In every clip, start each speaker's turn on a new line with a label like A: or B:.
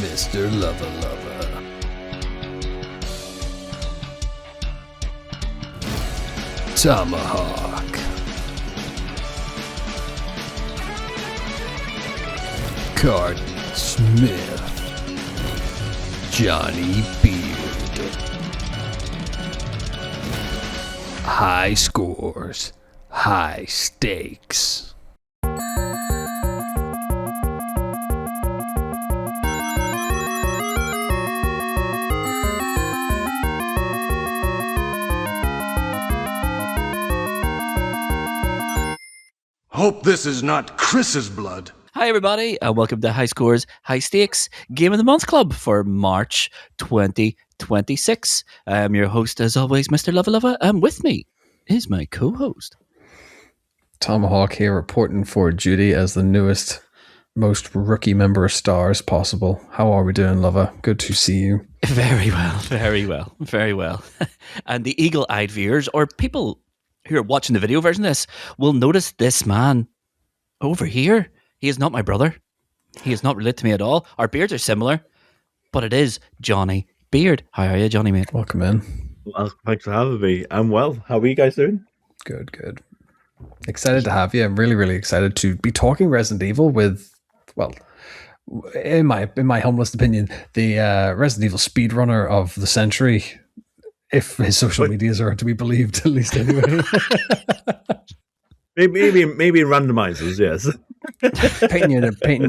A: Mr. Luvva Luvva. Tomahawk. Cardinal Smith. Johnny Beard. High scores, high stakes.
B: Hope this is not Chris's blood.
C: Hi everybody, and welcome to High Scores, High Stakes Game of the Month Club for March 2026. I'm your host, as always, Mr. Luvva Luvva, and with me is my co-host.
A: Tomahawk here, reporting for duty as the newest, most rookie member of Stars possible. How are we doing, Luvva? Good to see you.
C: Very well, very well, very well. And the eagle-eyed viewers, or people who are watching the video version of this, will notice this man over here. He is not my brother. He is not related to me at all. Our beards are similar, but it is Johnny Beard. How are you, Johnny, mate?
A: Welcome in.
D: Well, thanks for having me. I'm well. How are you guys doing?
A: Good, good. Excited to have you. I'm really, really excited to be talking Resident Evil with, well, in my humblest opinion, the Resident Evil speedrunner of the century, if his social medias are to be believed, at least anyway.
D: maybe in randomizers, yes.
A: painting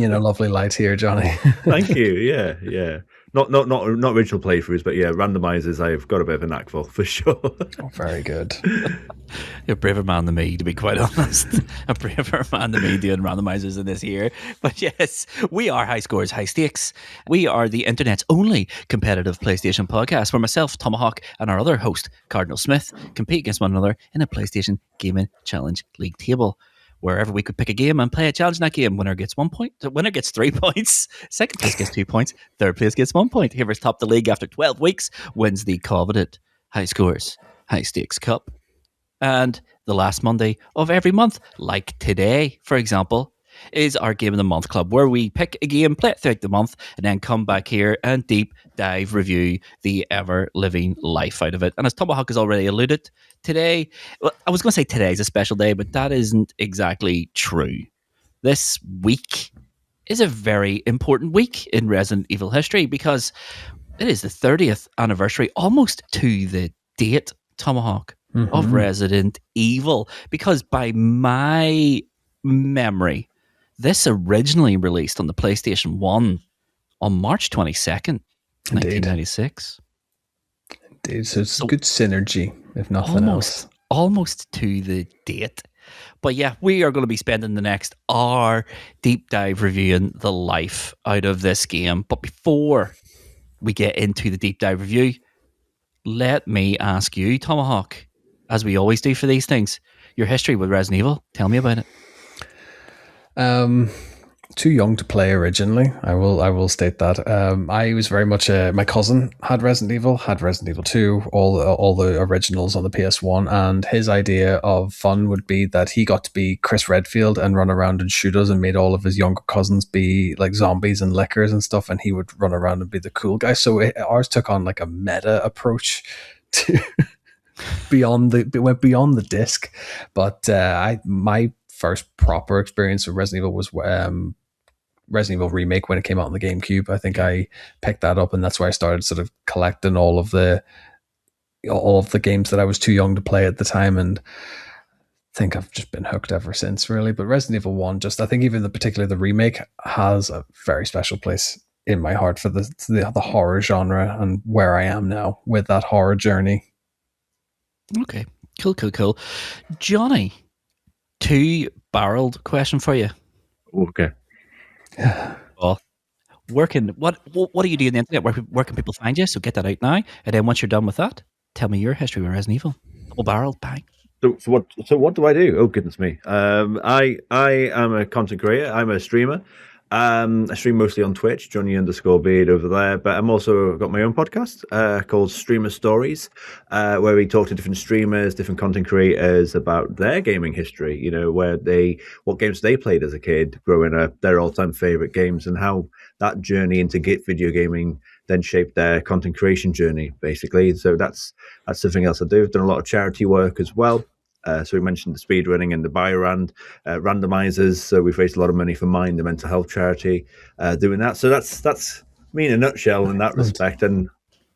A: you in a lovely light here, Johnny.
D: Thank you. Yeah. Not original playthroughs, but yeah, randomizers. I've got a bit of a knack for sure.
A: Oh, very good.
C: You're a braver man than me, to be quite honest. A braver man than me doing randomizers in this year. But yes, we are High Scores, High Stakes. We are the internet's only competitive PlayStation podcast where myself, Tomahawk, and our other host, Cardinal Smith, compete against one another in a PlayStation Gaming Challenge League table. Wherever we could pick a game and play a challenge in that game. Winner gets 1 point. The winner gets 3 points. Second place gets 2 points. Third place gets 1 point. Whoever's topped the league after 12 weeks wins the coveted High Scores, High Stakes Cup. And the last Monday of every month, like today, for example, is our Game of the Month Club, where we pick a game, play it throughout the month, and then come back here and deep dive review the ever-living life out of it. And as Tomahawk has already alluded, today, well, I was going to say today is a special day, but that isn't exactly true. This week is a very important week in Resident Evil history because it is the 30th anniversary, almost to the date, Tomahawk, of Resident Evil. Because by my memory, this originally released on the PlayStation 1 on March 22nd, 1996.
A: Indeed, so it's good synergy, if nothing else.
C: Almost to the date. But yeah, we are going to be spending the next hour deep dive reviewing the life out of this game. But before we get into the deep dive review, let me ask you, Tomahawk, as we always do for these things, your history with Resident Evil. Tell me about it.
A: Too young to play originally. I will state that. I was very much my cousin had Resident Evil 2, all the originals on the PS1, and his idea of fun would be that he got to be Chris Redfield and run around and shoot us, and made all of his younger cousins be like zombies and lickers and stuff, and he would run around and be the cool guy. So ours took on like a meta approach to went beyond the disc. But my first proper experience with Resident Evil was Resident Evil Remake when it came out on the GameCube. I think I picked that up, and that's where I started sort of collecting all of the games that I was too young to play at the time, and I think I've just been hooked ever since, really. But Resident Evil 1, I think even particularly the remake, has a very special place in my heart for the horror genre and where I am now with that horror journey.
C: Okay, cool. Johnny, two-barreled question for you.
D: Okay.
C: Well, what do you do on the internet? Where can people find you? So get that out now. And then once you're done with that, tell me your history with Resident Evil. Double-barreled, bang.
D: So what do I do? Oh goodness me. I am a content creator. I'm a streamer. I stream mostly on Twitch, Johnny_Beard over there, but I'm also got my own podcast called Streamer Stories, where we talk to different streamers, different content creators about their gaming history. You know, what games they played as a kid growing up, their all-time favorite games, and how that journey into video gaming then shaped their content creation journey, basically. So that's something else I do. I've done a lot of charity work as well. So we mentioned the speedrunning and the Biorand randomizers. So we've raised a lot of money for Mind, the mental health charity, doing that. So that's me in a nutshell in that respect. And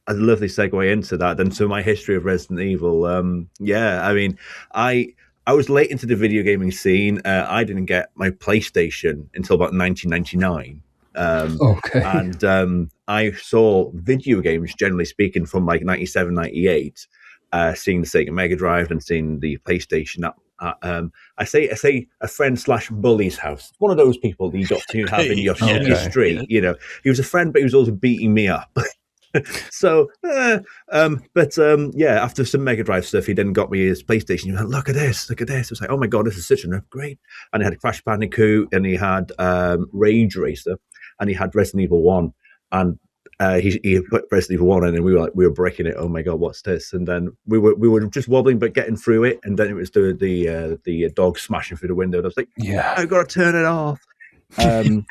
D: a lovely segue into that. Then so my history of Resident Evil. I mean, I was late into the video gaming scene. I didn't get my PlayStation until about 1999. And I saw video games, generally speaking, from like 97, 98. Seeing the Sega Mega Drive and seeing the PlayStation. I say a friend / bully's house. One of those people that you got to have in your street. Yeah. You know, he was a friend, but he was also beating me up. So, after some Mega Drive stuff, he then got me his PlayStation. He went, look at this. I was like, oh my God, this is such an upgrade. And he had Crash Bandicoot, and he had Rage Racer, and he had Resident Evil 1. And he put Resident Evil 1 in, and we were breaking it. Oh my God, what's this? And then we were just wobbling but getting through it, and then it was the dog smashing through the window, and I was like, yeah, I've got to turn it off. And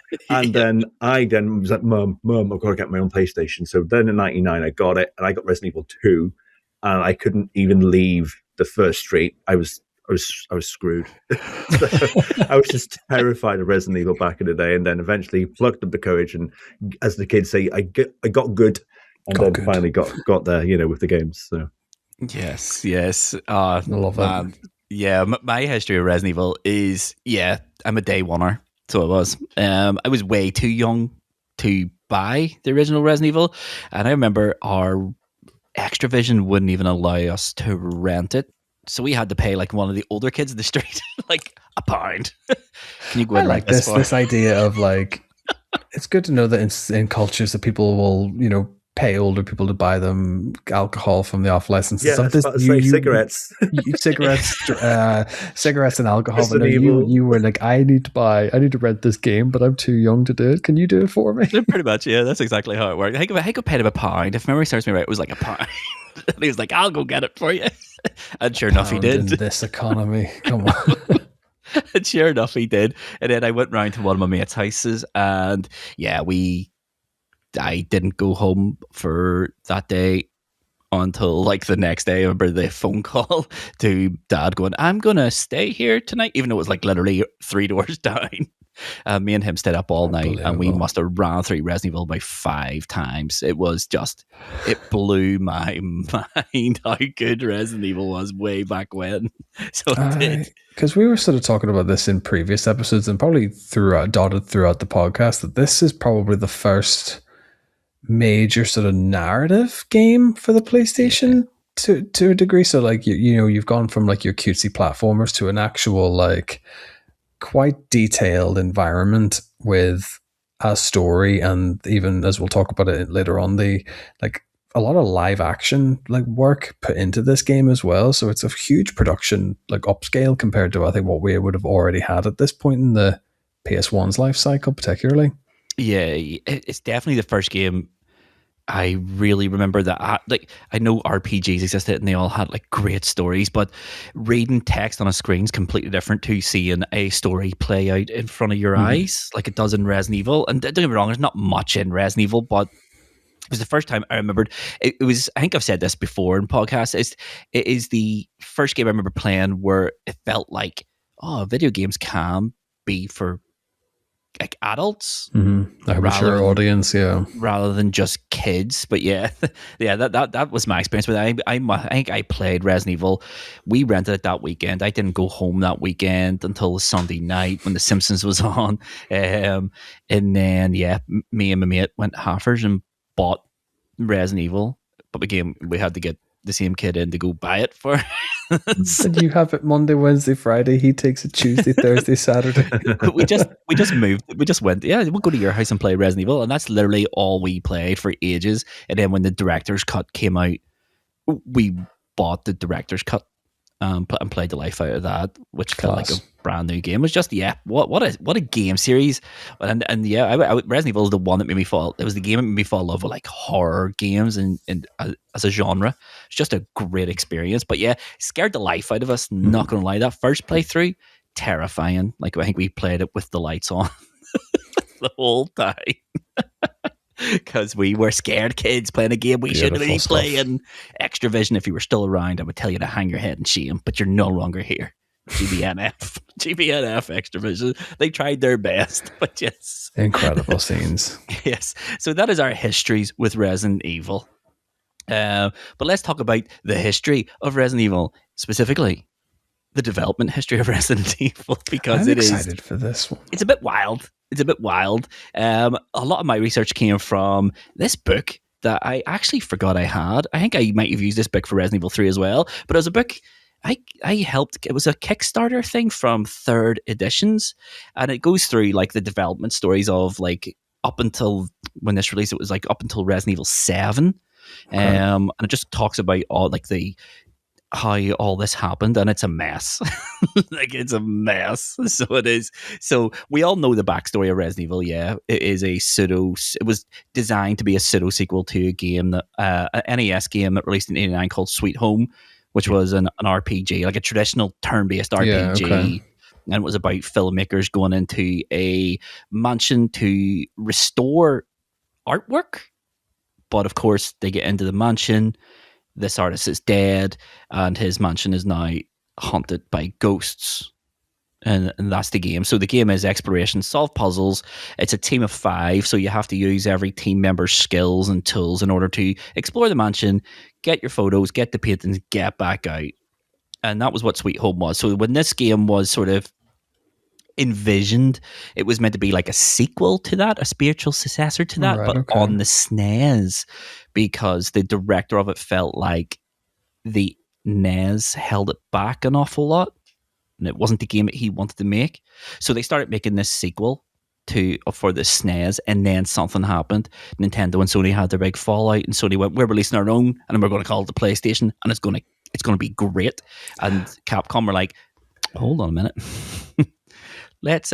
D: then I was like, Mum, I've got to get my own PlayStation. So then in 99 I got it, and I got Resident Evil 2, and I couldn't even leave the first street. I was screwed. I was just terrified of Resident Evil back in the day, and then eventually plucked up the courage, and as the kids say, I got good, and finally got there, you know, with the games. So
C: yes, I love that. Yeah, my history of Resident Evil is I'm a day oneer, so I was way too young to buy the original Resident Evil, and I remember our Extravision wouldn't even allow us to rent it. So we had to pay like one of the older kids in the street like £1. Can you go in like
A: this idea of like, it's good to know that in cultures that people will, you know, pay older people to buy them alcohol from the off license.
D: Yeah, cigarettes,
A: cigarettes and alcohol. But you were like, I need to rent this game, but I'm too young to do it. Can you do it for me?
C: Pretty much, yeah. That's exactly how it worked. I could pay him £1. If memory serves me right, it was like £1. And he was like, I'll go get it for you. And sure enough, he did.
A: In this economy, come on.
C: And sure enough, he did. And then I went round to one of my mates' houses, and I didn't go home for that day until like the next day. I remember the phone call to Dad going, I'm going to stay here tonight, even though it was like literally 3 doors down. Me and him stayed up all night, and we must have ran through Resident Evil about 5 times. It blew my mind how good Resident Evil was way back when. So it did.
A: Because we were sort of talking about this in previous episodes, and probably dotted throughout the podcast, that this is probably the first major sort of narrative game for the PlayStation to a degree. So like you know, you've gone from like your cutesy platformers to an actual like quite detailed environment with a story, and even, as we'll talk about it later on, the like a lot of live action like work put into this game as well. So it's a huge production like upscale compared to I think what we would have already had at this point in the PS1's life cycle, particularly.
C: Yeah, it's definitely the first game I really remember that. Like, I know RPGs existed and they all had like great stories, but reading text on a screen is completely different to seeing a story play out in front of your eyes, like it does in Resident Evil. And don't get me wrong, there's not much in Resident Evil, but it was the first time I remembered. It was, I think I've said this before in podcasts, it is the first game I remember playing where it felt like, video games can be for like adults,
A: a mature audience,
C: rather than just kids. But that was my experience with it. I think I played Resident Evil. We rented it that weekend. I didn't go home that weekend until Sunday night when The Simpsons was on, and then me and my mate went halfers and bought Resident Evil. But again, we had to get the same kid in to go buy it for.
A: And you have it Monday, Wednesday, Friday. He takes it Tuesday, Thursday, Saturday.
C: we just moved. We just went. Yeah, we'll go to your house and play Resident Evil, and that's literally all we played for ages. And then when the director's cut came out, we bought the director's cut and played the life out of that, which felt like
A: Class.
C: a brand new game. It was just what a game series, and yeah, Resident Evil is the one that made me fall. It was the game that made me fall in love with like horror games and as a genre. It's just a great experience. But yeah, scared the life out of us. Not gonna lie, that first playthrough, terrifying. Like I think we played it with the lights on the whole time. Because we were scared kids playing a game we shouldn't be playing. Extra Vision, if you were still around, I would tell you to hang your head in shame, but you're no longer here. GBNF, Extra Vision. They tried their best, but yes.
A: Incredible scenes.
C: Yes. So that is our histories with Resident Evil. But let's talk about the history of Resident Evil, specifically the development history of Resident Evil, because
A: I'm excited for this one.
C: It's a bit wild. A lot of my research came from this book that I actually forgot I had. I think I might have used this book for Resident Evil 3 as well, but it was a book I helped. It was a Kickstarter thing from Third Editions, and it goes through like the development stories of like up until when this released. It was like up until Resident Evil 7, and it just talks about all like how all this happened, and it's a mess. Like it's a mess. So it is. So we all know the backstory of Resident Evil. Yeah, it is it was designed to be a pseudo sequel to a game that an NES game that released in '89 called Sweet Home, which was an RPG, like a traditional turn-based RPG.
A: Yeah, okay.
C: And it was about filmmakers going into a mansion to restore artwork. But of course, they get into the mansion. This artist is dead, and his mansion is now haunted by ghosts. And that's the game. So the game is exploration, solve puzzles. It's a team of 5, so you have to use every team member's skills and tools in order to explore the mansion, get your photos, get the paintings, get back out. And that was what Sweet Home was. So when this game was sort of envisioned, it was meant to be like a sequel to that, a spiritual successor to that, but on the SNES, because the director of it felt like the NES held it back an awful lot, and it wasn't the game that he wanted to make. So they started making this sequel for the SNES, and then something happened. Nintendo and Sony had their big fallout, and Sony went, "We're releasing our own, and we're going to call it the PlayStation, and it's going to be great." And Capcom were like, "Hold on a minute." Let's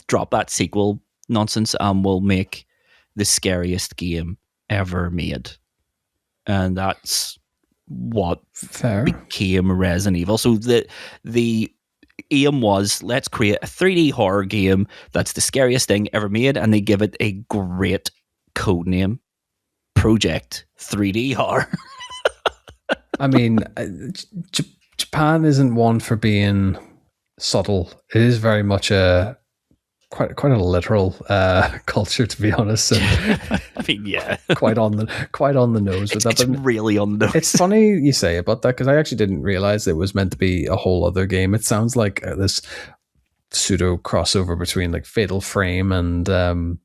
C: drop that sequel nonsense, and we'll make the scariest game ever made. And that's what became Resident Evil. So the aim was, let's create a 3D horror game that's the scariest thing ever made, and they give it a great code name, Project 3D Horror.
A: I mean, Japan isn't one for being subtle. It is very much a quite a literal culture, to be honest. And
C: I mean, yeah,
A: quite on the nose with that.
C: It's really on the nose.
A: It's funny you say about that, because I actually didn't realize it was meant to be a whole other game. It sounds like this pseudo crossover between like Fatal Frame and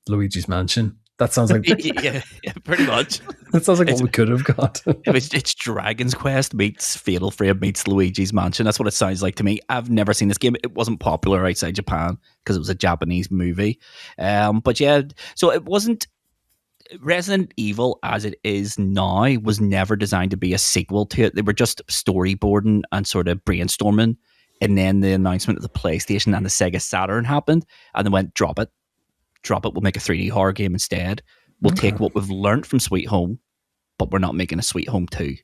A: Luigi's Mansion. That sounds like
C: yeah, pretty much.
A: That sounds like what we could have got.
C: It's Dragon's Quest meets Fatal Frame meets Luigi's Mansion. That's what it sounds like to me. I've never seen this game. It wasn't popular outside Japan because it was a Japanese movie. But yeah, so it wasn't. Resident Evil as it is now was never designed to be a sequel to it. They were just storyboarding and sort of brainstorming, and then the announcement of the PlayStation and the Sega Saturn happened, and they went, drop it, we'll make a 3D horror game instead. We'll take what we've learned from Sweet Home, but we're not making a Sweet Home 2.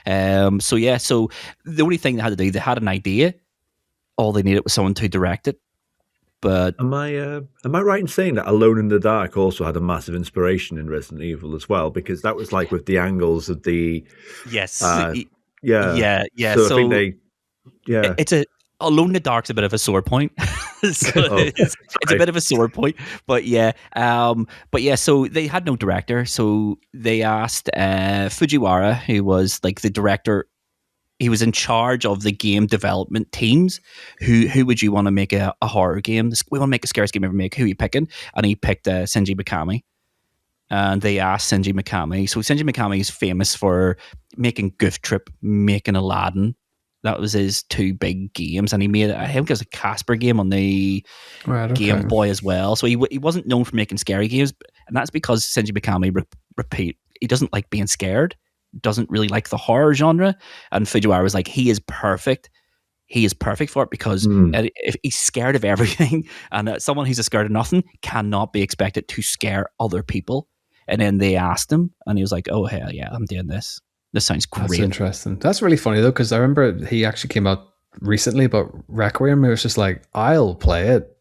C: So the only thing they had to do, they had an idea, all they needed was someone to direct it. But
D: am I right in saying that Alone in the Dark also had a massive inspiration in Resident Evil as well? Because that was like with the angles of the
C: yes,
D: So I think
C: it's Alone in the Dark's a bit of a sore point. It's a bit of a sore point, but yeah. So they had no director, so they asked Fujiwara, who was like the director. He was in charge of the game development teams. Who would you want to make a horror game? We want to make a scariest game ever made. Who are you picking? And he picked Shinji Mikami. And they asked Shinji Mikami. So Shinji Mikami is famous for making Goof Trip, making Aladdin. That was his 2 big games, and he made I think it was a Casper game on the Game Boy as well. So he wasn't known for making scary games, and that's because Shinji Mikami he doesn't like being scared. doesn't really like the horror genre, and Fujiwara was like, he is perfect. He is perfect for it because if he's scared of everything, and someone who's scared of nothing cannot be expected to scare other people. And then they asked him, and he was like, "Oh hell yeah, I'm doing this. This sounds great."
A: That's interesting. That's really funny though, because I remember he actually came out recently about Requiem. He was just like, "I'll play it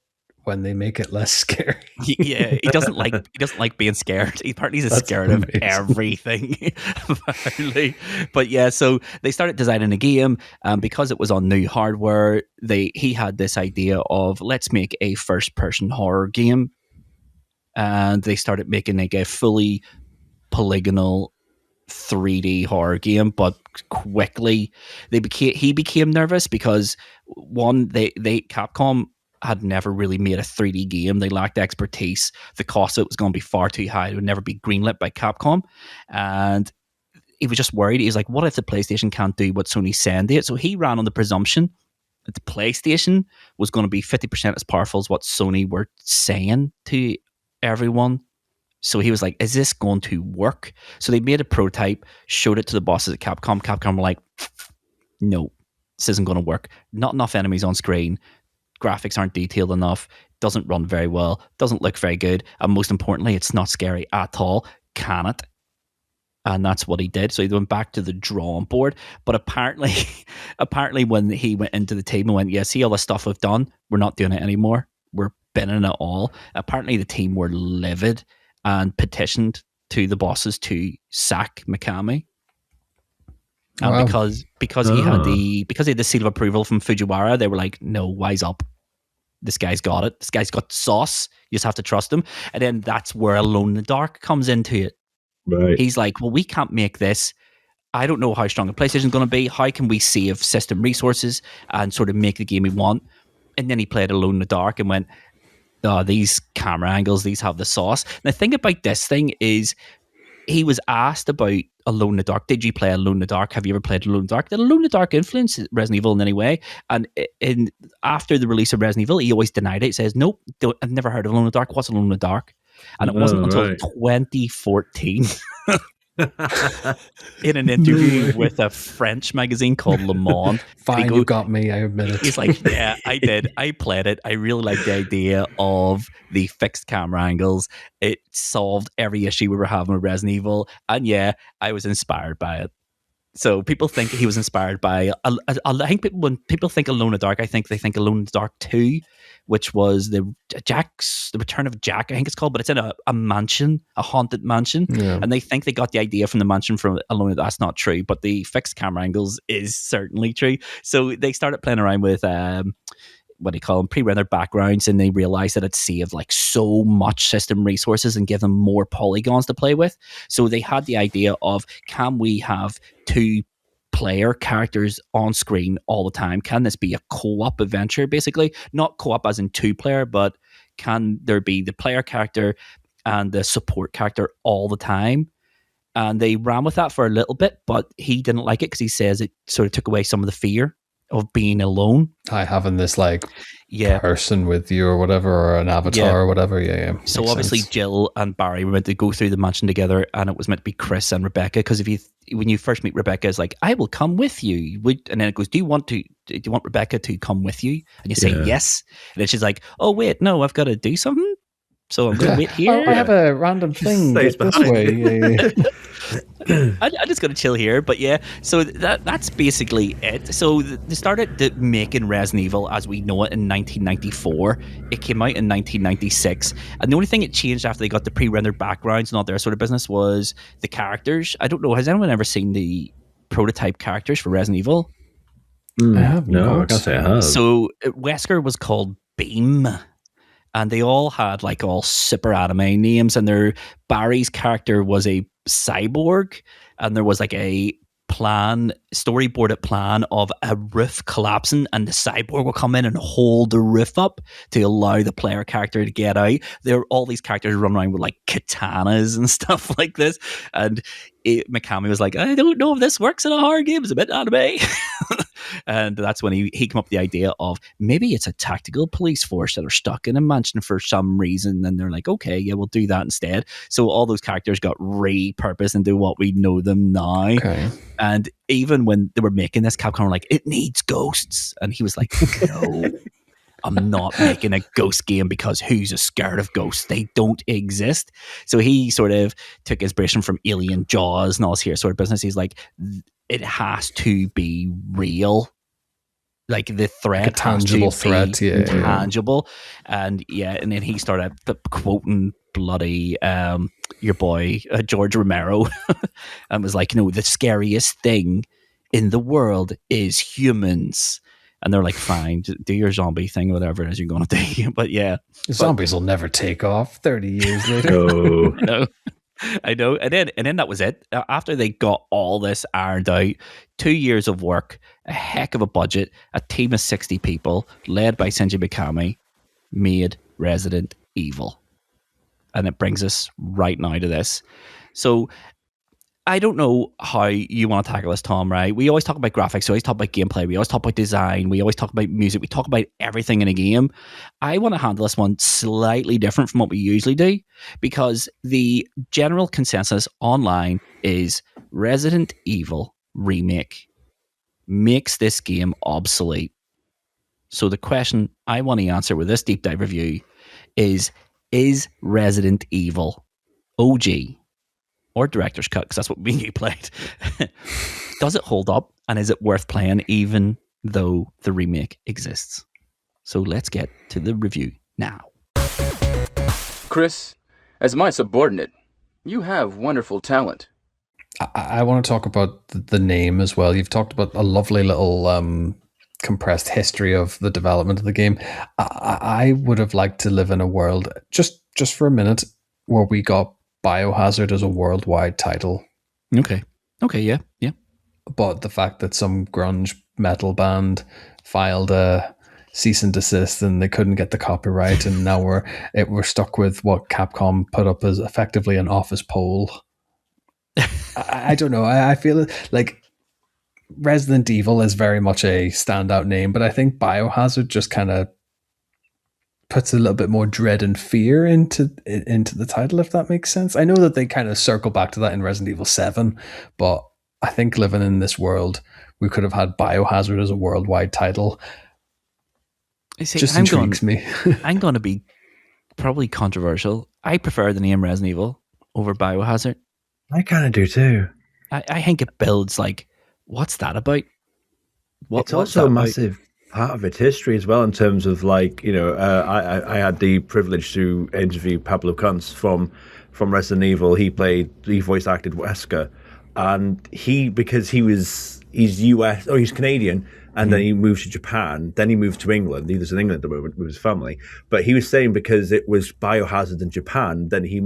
A: when they make it less scary."
C: Yeah, he doesn't like being scared. Apparently he's scared
A: amazing.
C: of everything. Apparently. But yeah, so they started designing a game, because it was on new hardware. He had this idea of, let's make a first person horror game, and they started making like a fully polygonal 3D horror game. But quickly he became nervous because one, they Capcom had never really made a 3D game. They lacked expertise. The cost of it was going to be far too high. It would never be greenlit by Capcom. And he was just worried. He's like, what if the PlayStation can't do what Sony's saying to it? So he ran on the presumption that the PlayStation was going to be 50% as powerful as what Sony were saying to everyone. So he was like, is this going to work? So they made a prototype, showed it to the bosses at Capcom. Capcom were like, no, this isn't going to work. Not enough enemies on screen. Graphics aren't detailed enough, doesn't run very well, doesn't look very good, and most importantly, it's not scary at all. Can it? And that's what he did. So he went back to the drawing board. But apparently when he went into the team and went, yeah, see all the stuff we've done, we're not doing it anymore. We're binning it all. Apparently the team were livid and petitioned to the bosses to sack Mikami. And
A: Wow.
C: because he had the seal of approval from Fujiwara, they were like, no, wise up. This guy's got it. This guy's got the sauce. You just have to trust him. And then that's where Alone in the Dark comes into it.
D: Right.
C: He's like, well, we can't make this. I don't know how strong a PlayStation's going to be. How can we save system resources and sort of make the game we want? And then he played Alone in the Dark and went, oh, these camera angles, these have the sauce. And the thing about this thing is, he was asked about Alone in the Dark. Did you play Alone in the Dark? Have you ever played Alone in the Dark? Did Alone in the Dark influence Resident Evil in any way? And after the release of Resident Evil, he always denied it. He says, nope, I've never heard of Alone in the Dark. What's Alone in the Dark? And it wasn't until 2014 in an interview with a French magazine called Le Monde.
A: Fine, you got me, I admit it.
C: He's like, yeah, I did. I played it. I really liked the idea of the fixed camera angles. It solved every issue we were having with Resident Evil. And yeah, I was inspired by it. So people think he was inspired by, I think when people think Alone in the Dark, I think they think Alone in the Dark 2, which was the Return of Jack, I think it's called, but it's in a mansion, a haunted mansion.
A: Yeah.
C: And they think they got the idea from the mansion from Alone in the Dark. That's not true, but the fixed camera angles is certainly true. So they started playing around with, what do you call them, pre-rendered backgrounds, and they realized that it saved like so much system resources and give them more polygons to play with. So they had the idea of, can we have two player characters on screen all the time? Can this be a co-op adventure, basically? Not co-op as in two player, but can there be the player character and the support character all the time? And they ran with that for a little bit, but he didn't like it because he says it sort of took away some of the fear of being alone.
A: Having this person with you or whatever, or an avatar or whatever. Yeah.
C: So
A: Makes
C: obviously
A: sense.
C: Jill and Barry were meant to go through the mansion together, and it was meant to be Chris and Rebecca. Because when you first meet Rebecca, it's like, I will come with you. And then it goes, do you want Rebecca to come with you? And you say yes. And then she's like, oh wait, no, I've got to do something. So I'm going to wait here.
A: I have a random thing
D: Stays
A: this
D: behind.
A: way. Yeah.
C: I'm just going to chill here. But yeah, so that's basically it. So they started making Resident Evil as we know it in 1994. It came out in 1996. And the only thing it changed after they got the pre-rendered backgrounds and all their sort of business was the characters. I don't know, has anyone ever seen the prototype characters for Resident Evil?
A: I have
D: No, I
A: not.
D: can't say I have.
C: So Wesker was called Beam. And they all had like all super anime names, and Barry's character was a cyborg, and there was like a storyboarded plan of a roof collapsing, and the cyborg will come in and hold the roof up to allow the player character to get out. All these characters run around with like katanas and stuff like this, and Mikami was like, I don't know if this works in a horror game. It's a bit anime. And that's when he came up with the idea of maybe it's a tactical police force that are stuck in a mansion for some reason. And they're like, okay, yeah, we'll do that instead. So all those characters got repurposed into what we know them now.
A: Okay.
C: And even when they were making this, Capcom were like, it needs ghosts. And he was like, no. I'm not making a ghost game because who's scared of ghosts? They don't exist. So he sort of took inspiration from Alien, Jaws, and all this here sort of business. He's like, it has to be real. Like the threat,
A: like a tangible threat,
C: tangible. And and then he started quoting bloody your boy George Romero, and was like, the scariest thing in the world is humans. And they're like, fine, do your zombie thing, whatever it is you're going to do. But yeah.
A: Zombies will never take off 30 years later.
C: I know. And then that was it. After they got all this ironed out, 2 years of work, a heck of a budget, a team of 60 people, led by Shinji Mikami, made Resident Evil. And it brings us right now to this. So I don't know how you want to tackle this, Tom, right? We always talk about graphics, we always talk about gameplay, we always talk about design, we always talk about music, we talk about everything in a game. I want to handle this one slightly different from what we usually do, because the general consensus online is Resident Evil Remake makes this game obsolete. So the question I want to answer with this deep dive review is Resident Evil OG or director's cut, because that's what we played, does it hold up, and is it worth playing even though the remake exists? So let's get to the review now.
E: Chris, as my subordinate, you have wonderful talent.
A: I want to talk about the name as well. You've talked about a lovely little compressed history of the development of the game. I would have liked to live in a world, just for a minute, where we got Biohazard as a worldwide title.
C: Okay, yeah.
A: But the fact that some grunge metal band filed a cease and desist and they couldn't get the copyright, and now we're stuck with what Capcom put up as effectively an office poll. I don't know. I feel like Resident Evil is very much a standout name, but I think Biohazard just kind of puts a little bit more dread and fear into the title, if that makes sense. I know that they kind of circle back to that in Resident Evil 7, but I think living in this world, we could have had Biohazard as a worldwide title. Just intrigues me.
C: I'm going to be probably controversial. I prefer the name Resident Evil over Biohazard.
D: I kind of do too.
C: I think it builds like, what's that about?
D: It's also a massive part of its history as well, in terms of like, I had the privilege to interview Pablo Kuntz from Resident Evil. He voice acted Wesker, and he's Canadian, and then he moved to Japan, then he moved to England. He was in England at the moment with his family, but he was saying because it was Biohazard in Japan, then he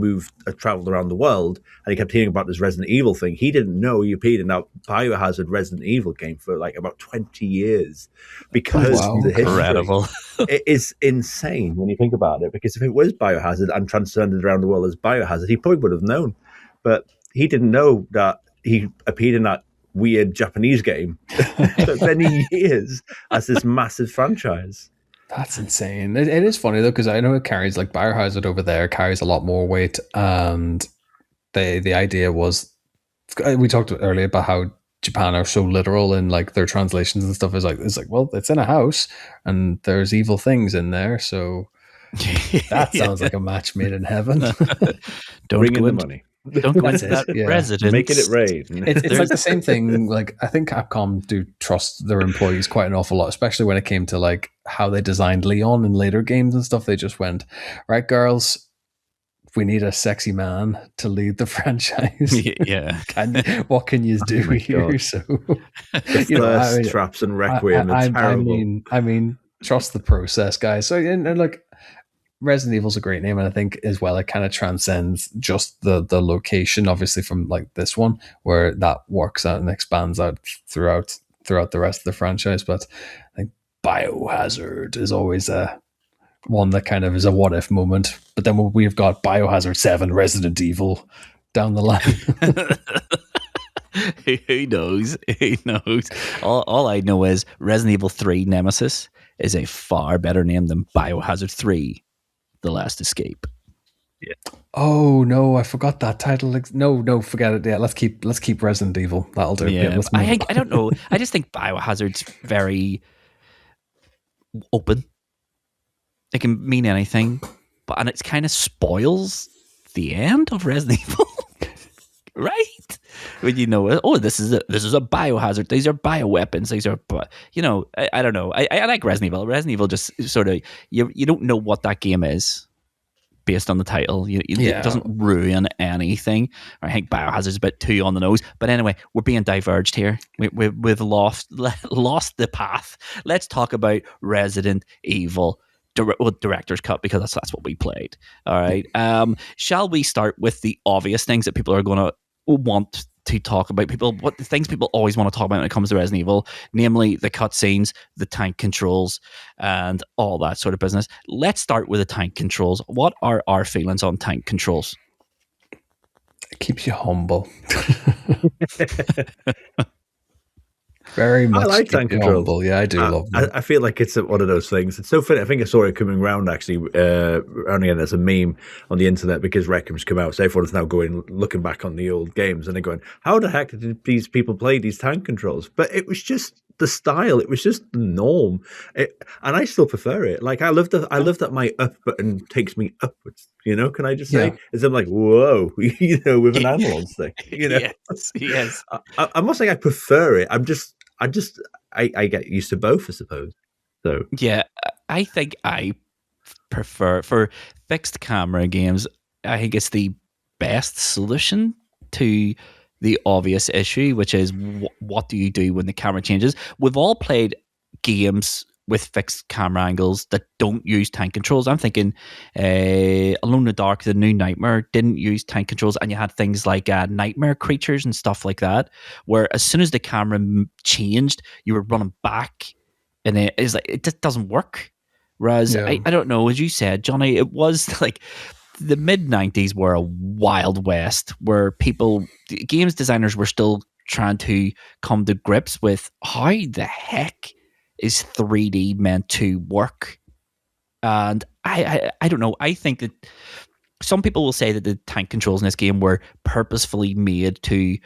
D: traveled around the world, and he kept hearing about this Resident Evil thing. He didn't know he appeared in that Biohazard Resident Evil game for like about 20 years because the history.
C: Incredible.
D: It is insane when you think about it, because if it was Biohazard and transcended around the world as Biohazard, he probably would have known, but he didn't know that he appeared in that weird Japanese game for many years as this massive franchise.
A: That's insane. It is funny though, because I know it carries, like, Biohazard over there carries a lot more weight, and the idea was, we talked earlier about how Japan are so literal in like their translations and stuff. It's like well, it's in a house and there's evil things in there, so that sounds like a match made in heaven.
C: Don't
D: bring in the money.
C: Don't go into that residence.
D: Making it rain.
A: It's like the same thing. Like, I think Capcom do trust their employees quite an awful lot, especially when it came to like how they designed Leon in later games and stuff. They just went, right, girls, we need a sexy man to lead the franchise.
C: Yeah.
A: What can you do here?
D: God.
A: So,
D: Traps and Requiem. It's terrible.
A: I mean, trust the process, guys. So, and like, Resident Evil's a great name, and I think as well it kind of transcends just the location, obviously, from like this one, where that works out and expands out throughout the rest of the franchise. But I think Biohazard is always one that kind of is a what if moment. But then we've got Biohazard 7, Resident Evil down the line.
C: Who knows? Who knows? All I know is Resident Evil 3 Nemesis is a far better name than Biohazard 3 The Last Escape.
A: Oh no, I forgot that title. No, forget it. Yeah, let's keep Resident Evil. That'll do. Yeah, let's move on.
C: I don't know. I just think Biohazard's very open. It can mean anything, and it kind of spoils the end of Resident Evil. Right? When you know, this is a biohazard. These are bioweapons. These are, I don't know. I like Resident Evil. Resident Evil just sort of you don't know what that game is based on the title. It doesn't ruin anything. I think Biohazard's a bit too on the nose. But anyway, we're being diverged here. We've lost the path. Let's talk about Resident Evil. Director's cut, because that's what we played. All right. Shall we start with the obvious things that people are going to want to talk about? The things people always want to talk about when it comes to Resident Evil, namely the cutscenes, the tank controls, and all that sort of business. Let's start with the tank controls. What are our feelings on tank controls?
A: It keeps you humble. Very much.
D: I like tank controls.
A: Yeah, I do love them.
D: I feel like it's one of those things. It's so funny. I think I saw it coming around actually, around again as a meme on the internet, because Reckham's come out. So everyone's now looking back on the old games, and they're going, "How the heck did these people play these tank controls?" But it was just the style. It was just the norm, and I still prefer it. Like I love that my up button takes me upwards. Can I just say? Is I'm like, whoa, with an analog stick.
C: Yes.
D: I'm not saying I prefer it. I get used to both, I suppose. So
C: yeah, I think I prefer, for fixed camera games, I think it's the best solution to the obvious issue, which is what do you do when the camera changes? We've all played games with fixed camera angles that don't use tank controls. I'm thinking Alone in the Dark, the new Nightmare, didn't use tank controls, and you had things like nightmare creatures and stuff like that, where as soon as the camera changed, you were running back, and it just doesn't work. Whereas, I don't know, as you said, Johnny, it was like the mid-90s were a wild west, where games designers were still trying to come to grips with how the heck is 3D meant to work. And I don't know. I think that some people will say that the tank controls in this game were purposefully made to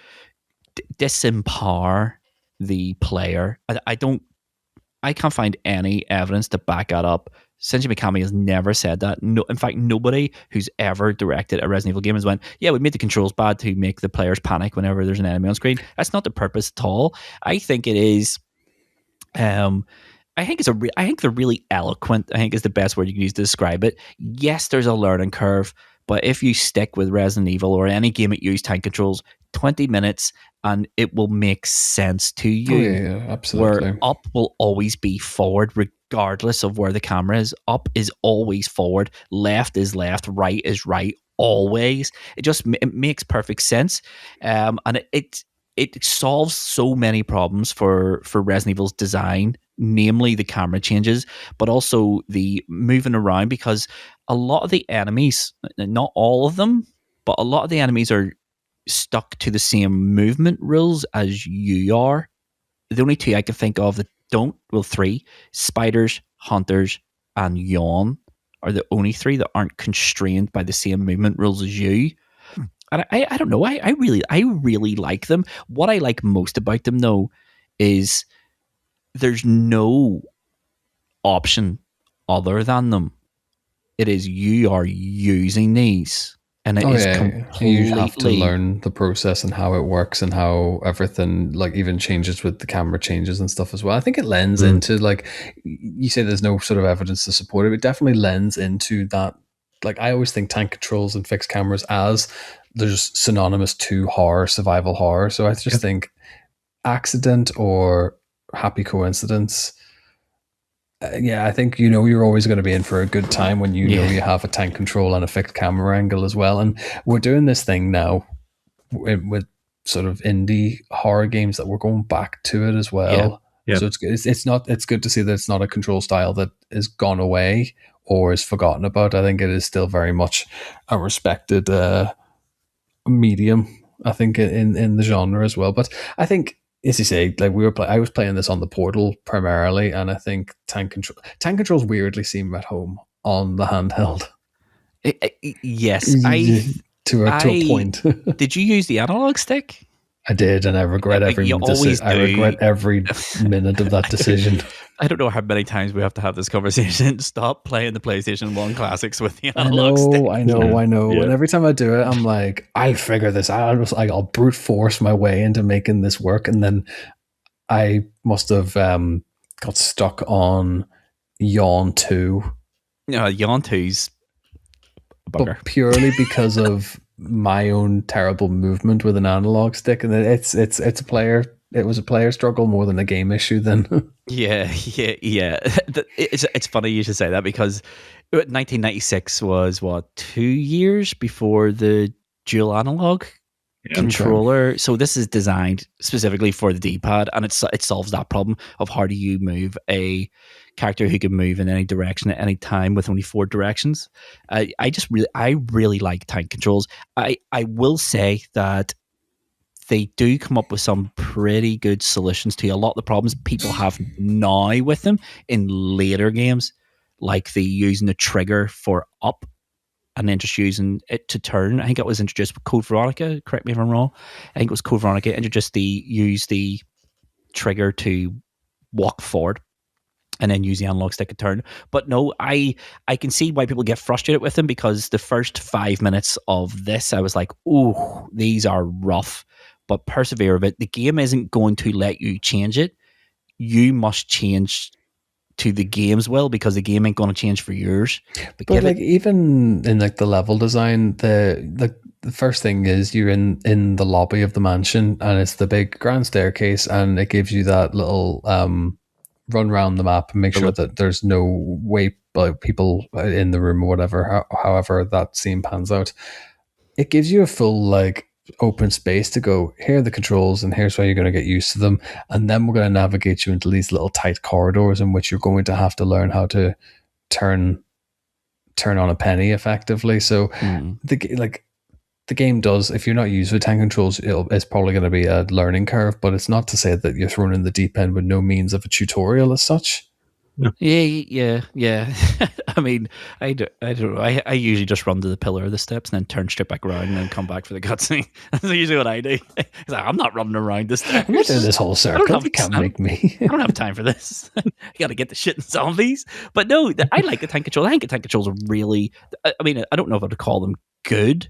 C: disempower the player. I can't find any evidence to back that up. Shinji Mikami has never said that. No, in fact, nobody who's ever directed a Resident Evil game has went, yeah, we made the controls bad to make the players panic whenever there's an enemy on screen. That's not the purpose at all. I think it is. I think they're really eloquent. I think is the best word you can use to describe it. Yes, there's a learning curve, but if you stick with Resident Evil or any game that uses tank controls, 20 minutes and it will make sense to you.
A: Oh, yeah, absolutely.
C: Where up will always be forward, regardless of where the camera is. Up is always forward. Left is left. Right is right. Always. It makes perfect sense. And it solves so many problems for Resident Evil's design, namely the camera changes, but also the moving around, because a lot of the enemies, not all of them, but a lot of the enemies are stuck to the same movement rules as you are. The only two I can think of that don't, well, three, spiders, hunters, and yawn are the only three that aren't constrained by the same movement rules as you. And I don't know. I really like them. What I like most about them, though, is there's no option other than them. It is you are using these, and it is completely.
A: You have to learn the process and how it works and how everything, like, even changes with the camera changes and stuff as well. I think it lends into, like, you say there's no sort of evidence to support it. It definitely lends into that. Like, I always think tank controls and fixed cameras as there's synonymous to horror, survival horror. So I just think accident or happy coincidence. I think you're always going to be in for a good time when you know you have a tank control and a fixed camera angle as well. And we're doing this thing now with sort of indie horror games that we're going back to it as well. Yeah. So it's good to see that it's not a control style that is gone away or is forgotten about. I think it is still very much a respected medium I think in the genre as well. But I think, as you say, like I was playing this on the Portal primarily, and I think tank controls weirdly seem at home on the handheld.
C: Yes, I
A: to a point.
C: Did you use the analog stick?
A: I did, and I regret every I regret every minute of that decision.
C: I don't know how many times we have to have this conversation. Stop playing the PlayStation 1 classics with the
A: analog
C: stick.
A: I know. Yeah. And every time I do it, I'm like, I'll figure this out. I'll brute force my way into making this work. And then I must have got stuck on Yawn 2.
C: Yawn 2's bugger.
A: But purely because of my own terrible movement with an analog stick, and it's a player. It was a player struggle more than a game issue. Then,
C: yeah. It's funny you should say that, because 1996 was 2 years before the dual analog controller. Okay. So this is designed specifically for the D-pad, and it solves that problem of how do you move a character who can move in any direction at any time with only 4 directions. I really like tank controls. I will say that they do come up with some pretty good solutions to a lot of the problems people have now with them in later games, like the using the trigger for up and then just using it to turn. I think it was introduced with Code Veronica. Correct me if I'm wrong. I think it was Code Veronica introduced use the trigger to walk forward and then use the analog stick to turn. But no, I can see why people get frustrated with them, because the first 5 minutes of this, I was like, ooh, these are rough. But persevere with it. The game isn't going to let you change it. You must change to the game's will, because the game ain't going to change for yours.
A: But like, even in like the level design, the first thing is you're in the lobby of the mansion, and it's the big grand staircase, and it gives you that little run around the map and make sure that there's no way people in the room or whatever, however that scene pans out. It gives you a full like open space to go, here are the controls and here's how you're going to get used to them, and then we're going to navigate you into these little tight corridors in which you're going to have to learn how to turn on a penny effectively. So the game does, if you're not used to tank controls, it's probably going to be a learning curve, but it's not to say that you're thrown in the deep end with no means of a tutorial as such.
C: No. Yeah. I mean, I don't know. I usually just run to the pillar of the steps and then turn straight back around and then come back for the cutscene. That's usually what I do. Like, I'm not running around the stairs.
A: I'm not doing this whole circle. You can't make me.
C: I don't have time for this. You got to get the shit in zombies. But no, I like the tank controls. I think the tank controls are really, I mean, I don't know if I would call them good,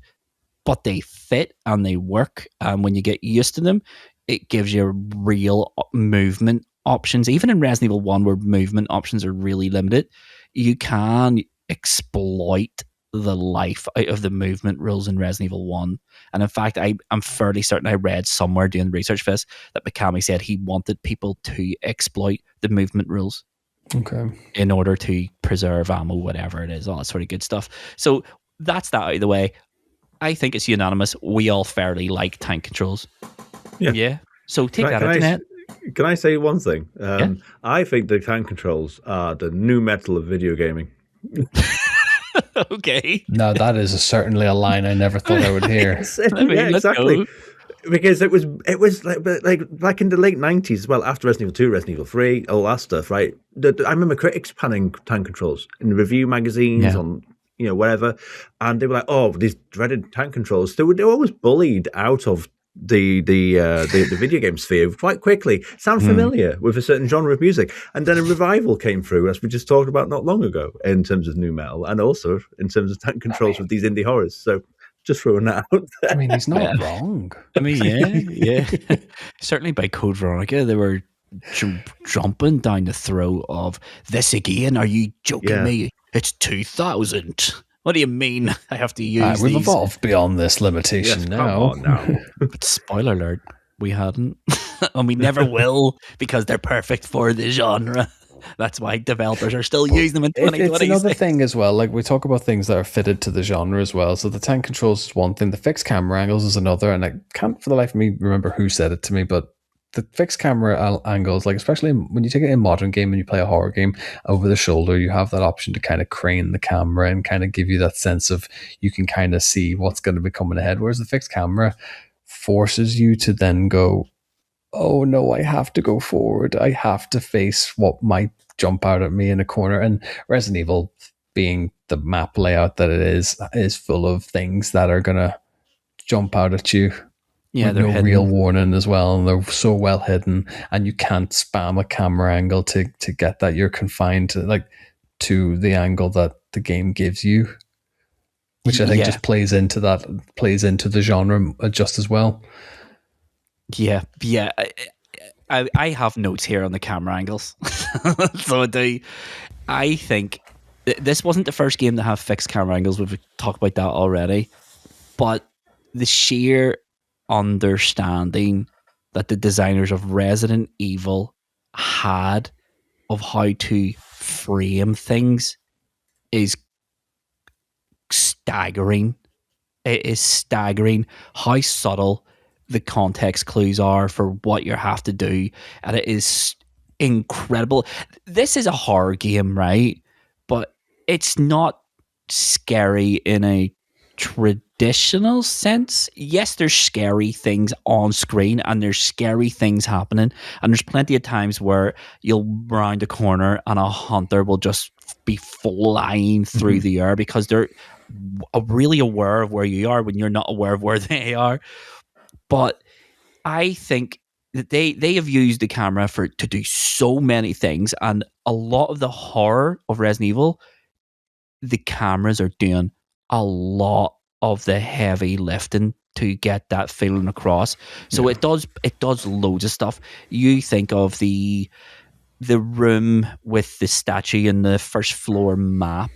C: but they fit and they work. And when you get used to them, it gives you real movement options. Even in Resident Evil 1, where movement options are really limited, you can exploit the life out of the movement rules in Resident Evil 1. And in fact, I'm fairly certain I read somewhere during the research fest that Mikami said he wanted people to exploit the movement rules.
A: Okay.
C: In order to preserve ammo, whatever it is, all that sort of good stuff. So that's that out of the way. I think it's unanimous. We all fairly like tank controls. Yeah. So take that internet.
D: Can I say one thing? I think the tank controls are the new metal of video gaming.
C: Okay.
A: No, that is certainly a line I never thought I would hear.
D: Exactly. Because it was like back in the late 90s as well, after Resident Evil 2, Resident Evil 3, all that stuff, right? I remember critics panning tank controls in review magazines on, whatever, and they were like, "Oh, these dreaded tank controls." They were always bullied out of the video game sphere quite quickly. Sound familiar with a certain genre of music, and then a revival came through, as we just talked about not long ago, in terms of nu metal and also in terms of tank controls with these indie horrors. So just throwing that out there.
A: I mean, he's not wrong.
C: I mean, yeah. Certainly by Code Veronica, they were jumping down the throat of this again. Are you joking me? It's 2000. What do you mean I have to use
A: we've evolved beyond this limitation now.
C: But spoiler alert, we hadn't. And we never will, because they're perfect for the genre. That's why developers are still using them in 2026.
A: It's another thing as well. Like, we talk about things that are fitted to the genre as well. So the tank controls is one thing. The fixed camera angles is another. And I can't for the life of me remember who said it to me, but the fixed camera angles, like especially when you take it in a modern game and you play a horror game, over the shoulder, you have that option to kind of crane the camera and kind of give you that sense of you can kind of see what's going to be coming ahead. Whereas the fixed camera, forces you to then go, oh no, I have to go forward. I have to face what might jump out at me in a corner. And Resident Evil, being the map layout that it is full of things that are gonna jump out at you
C: Yeah,
A: with
C: they're
A: no
C: hidden.
A: real warning as well, and they're so well hidden, and you can't spam a camera angle to get that. You're confined to the angle that the game gives you, which I think
C: Yeah.
A: just plays into the genre just as well.
C: Yeah. I have notes here on the camera angles. So I think this wasn't the first game to have fixed camera angles. We've talked about that already. But the sheer understanding that the designers of Resident Evil had of how to frame things is staggering. It is staggering how subtle the context clues are for what you have to do, and it is incredible. This is a horror game, right? But it's not scary in a traditional sense. Yes, there's scary things on screen and there's scary things happening, and there's plenty of times where you'll round a corner and a hunter will just be flying through the air because they're really aware of where you are when you're not aware of where they are. But I think that they have used the camera to do so many things, and a lot of the horror of Resident Evil, the cameras are doing a lot of the heavy lifting to get that feeling across. So it does loads of stuff. You think of the room with the statue in the first floor map.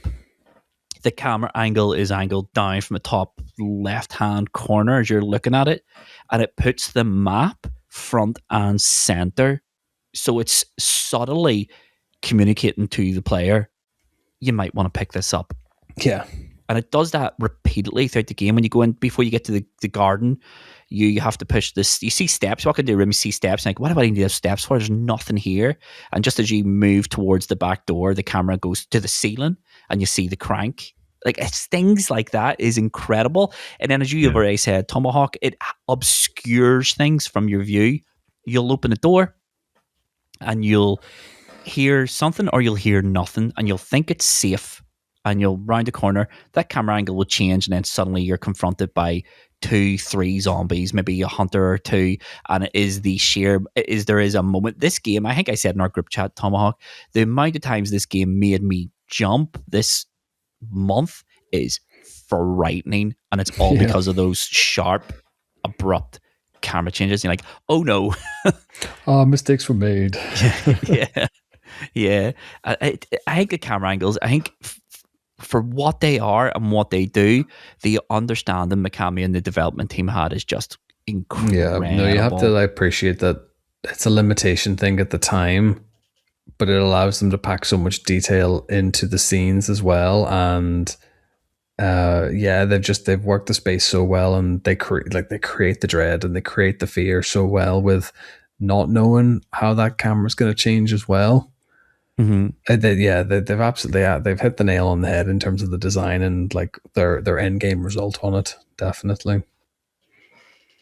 C: The camera angle is angled down from the top left hand corner as you're looking at it, and it puts the map front and center. So it's subtly communicating to the player, you might want to pick this up.
A: Yeah.
C: And it does that repeatedly throughout the game. When you go in, before you get to the garden, you have to push this. You see steps, you walk into the room, you see steps, and like, what do I need those steps for? There's nothing here. And just as you move towards the back door, the camera goes to the ceiling and you see the crank. Like, it's things like that is incredible. And then, as you have already said, Tomahawk, it obscures things from your view. You'll open a door and you'll hear something or you'll hear nothing, and you'll think it's safe, and you'll round a corner, that camera angle will change, and then suddenly you're confronted by 2-3 zombies, maybe a hunter or two, and there is a moment. This game, I think I said in our group chat, Tomahawk, the amount of times this game made me jump this month is frightening, and it's all because of those sharp, abrupt camera changes. You're like, oh no.
A: Mistakes were made.
C: Yeah. I think the camera angles, I think for what they are and what they do, the understanding Mikami and the development team had is just incredible.
A: Yeah, no, you have to appreciate that it's a limitation thing at the time, but it allows them to pack so much detail into the scenes as well. And they've worked the space so well, and they create the dread and they create the fear so well with not knowing how that camera's going to change as well.
C: Mm-hmm.
A: They've absolutely they've hit the nail on the head in terms of the design and like their end game result on it. Definitely,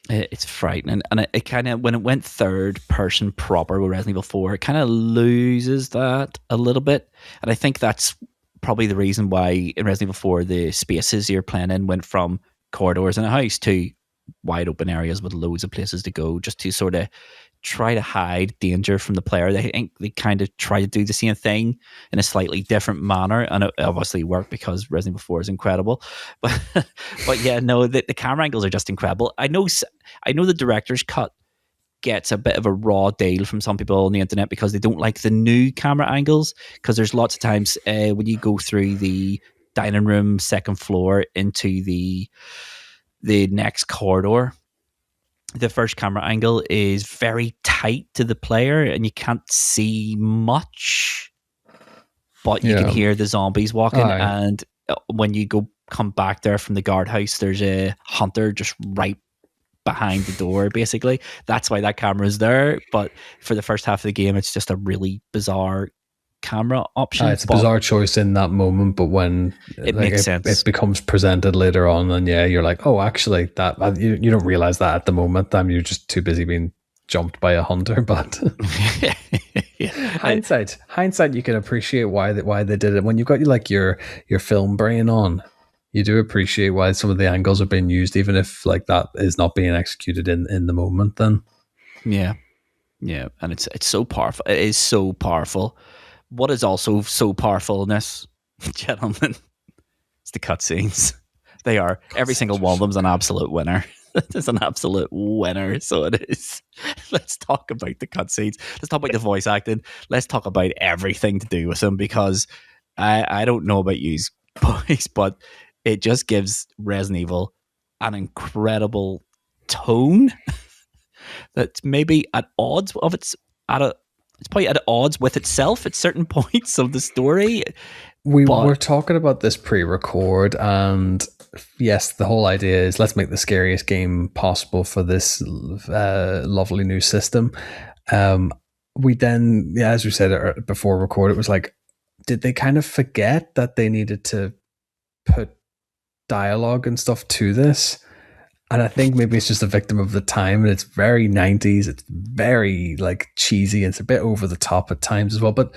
C: it's frightening, and it kind of, when it went third person proper with Resident Evil 4, it kind of loses that a little bit, and I think that's probably the reason why in Resident Evil 4 the spaces you're playing in went from corridors in a house to wide open areas with loads of places to go, just to sort of try to hide danger from the player. They think they kind of try to do the same thing in a slightly different manner, and it obviously worked because Resident Evil 4 is incredible. But yeah, no, the camera angles are just incredible. I know the director's cut gets a bit of a raw deal from some people on the internet because they don't like the new camera angles, because there's lots of times when you go through the dining room second floor into the next corridor, the first camera angle is very tight to the player and you can't see much, but you can hear the zombies walking. And when you come back there from the guardhouse, there's a hunter just right behind the door, basically. That's why that camera is there. But for the first half of the game, it's just a really bizarre camera option.
A: It's a bizarre choice in that moment, but when
C: it makes sense,
A: it becomes presented later on, and you're like, oh, actually, that you don't realize that at the moment. You're just too busy being jumped by a hunter. But hindsight, you can appreciate why they did it. When you've got like your film brain on, you do appreciate why some of the angles are being used, even if like that is not being executed in the moment. Then,
C: yeah, and it's so powerful. It is so powerful. What is also so powerful in this, gentlemen, it's the cutscenes. They are every single one of them's an absolute winner. It's an absolute winner. So it is. Let's talk about the cutscenes. Let's talk about the voice acting. Let's talk about everything to do with them, because I don't know about you boys, but it just gives Resident Evil an incredible tone that's maybe at odds of it's probably at odds with itself at certain points of the story.
A: We were talking about this pre-record, and yes, the whole idea is let's make the scariest game possible for this lovely new system. We then, as we said before record, it was like, did they kind of forget that they needed to put dialogue and stuff to this? And I think maybe it's just a victim of the time, and it's very 90s. It's very like cheesy. It's a bit over the top at times as well. But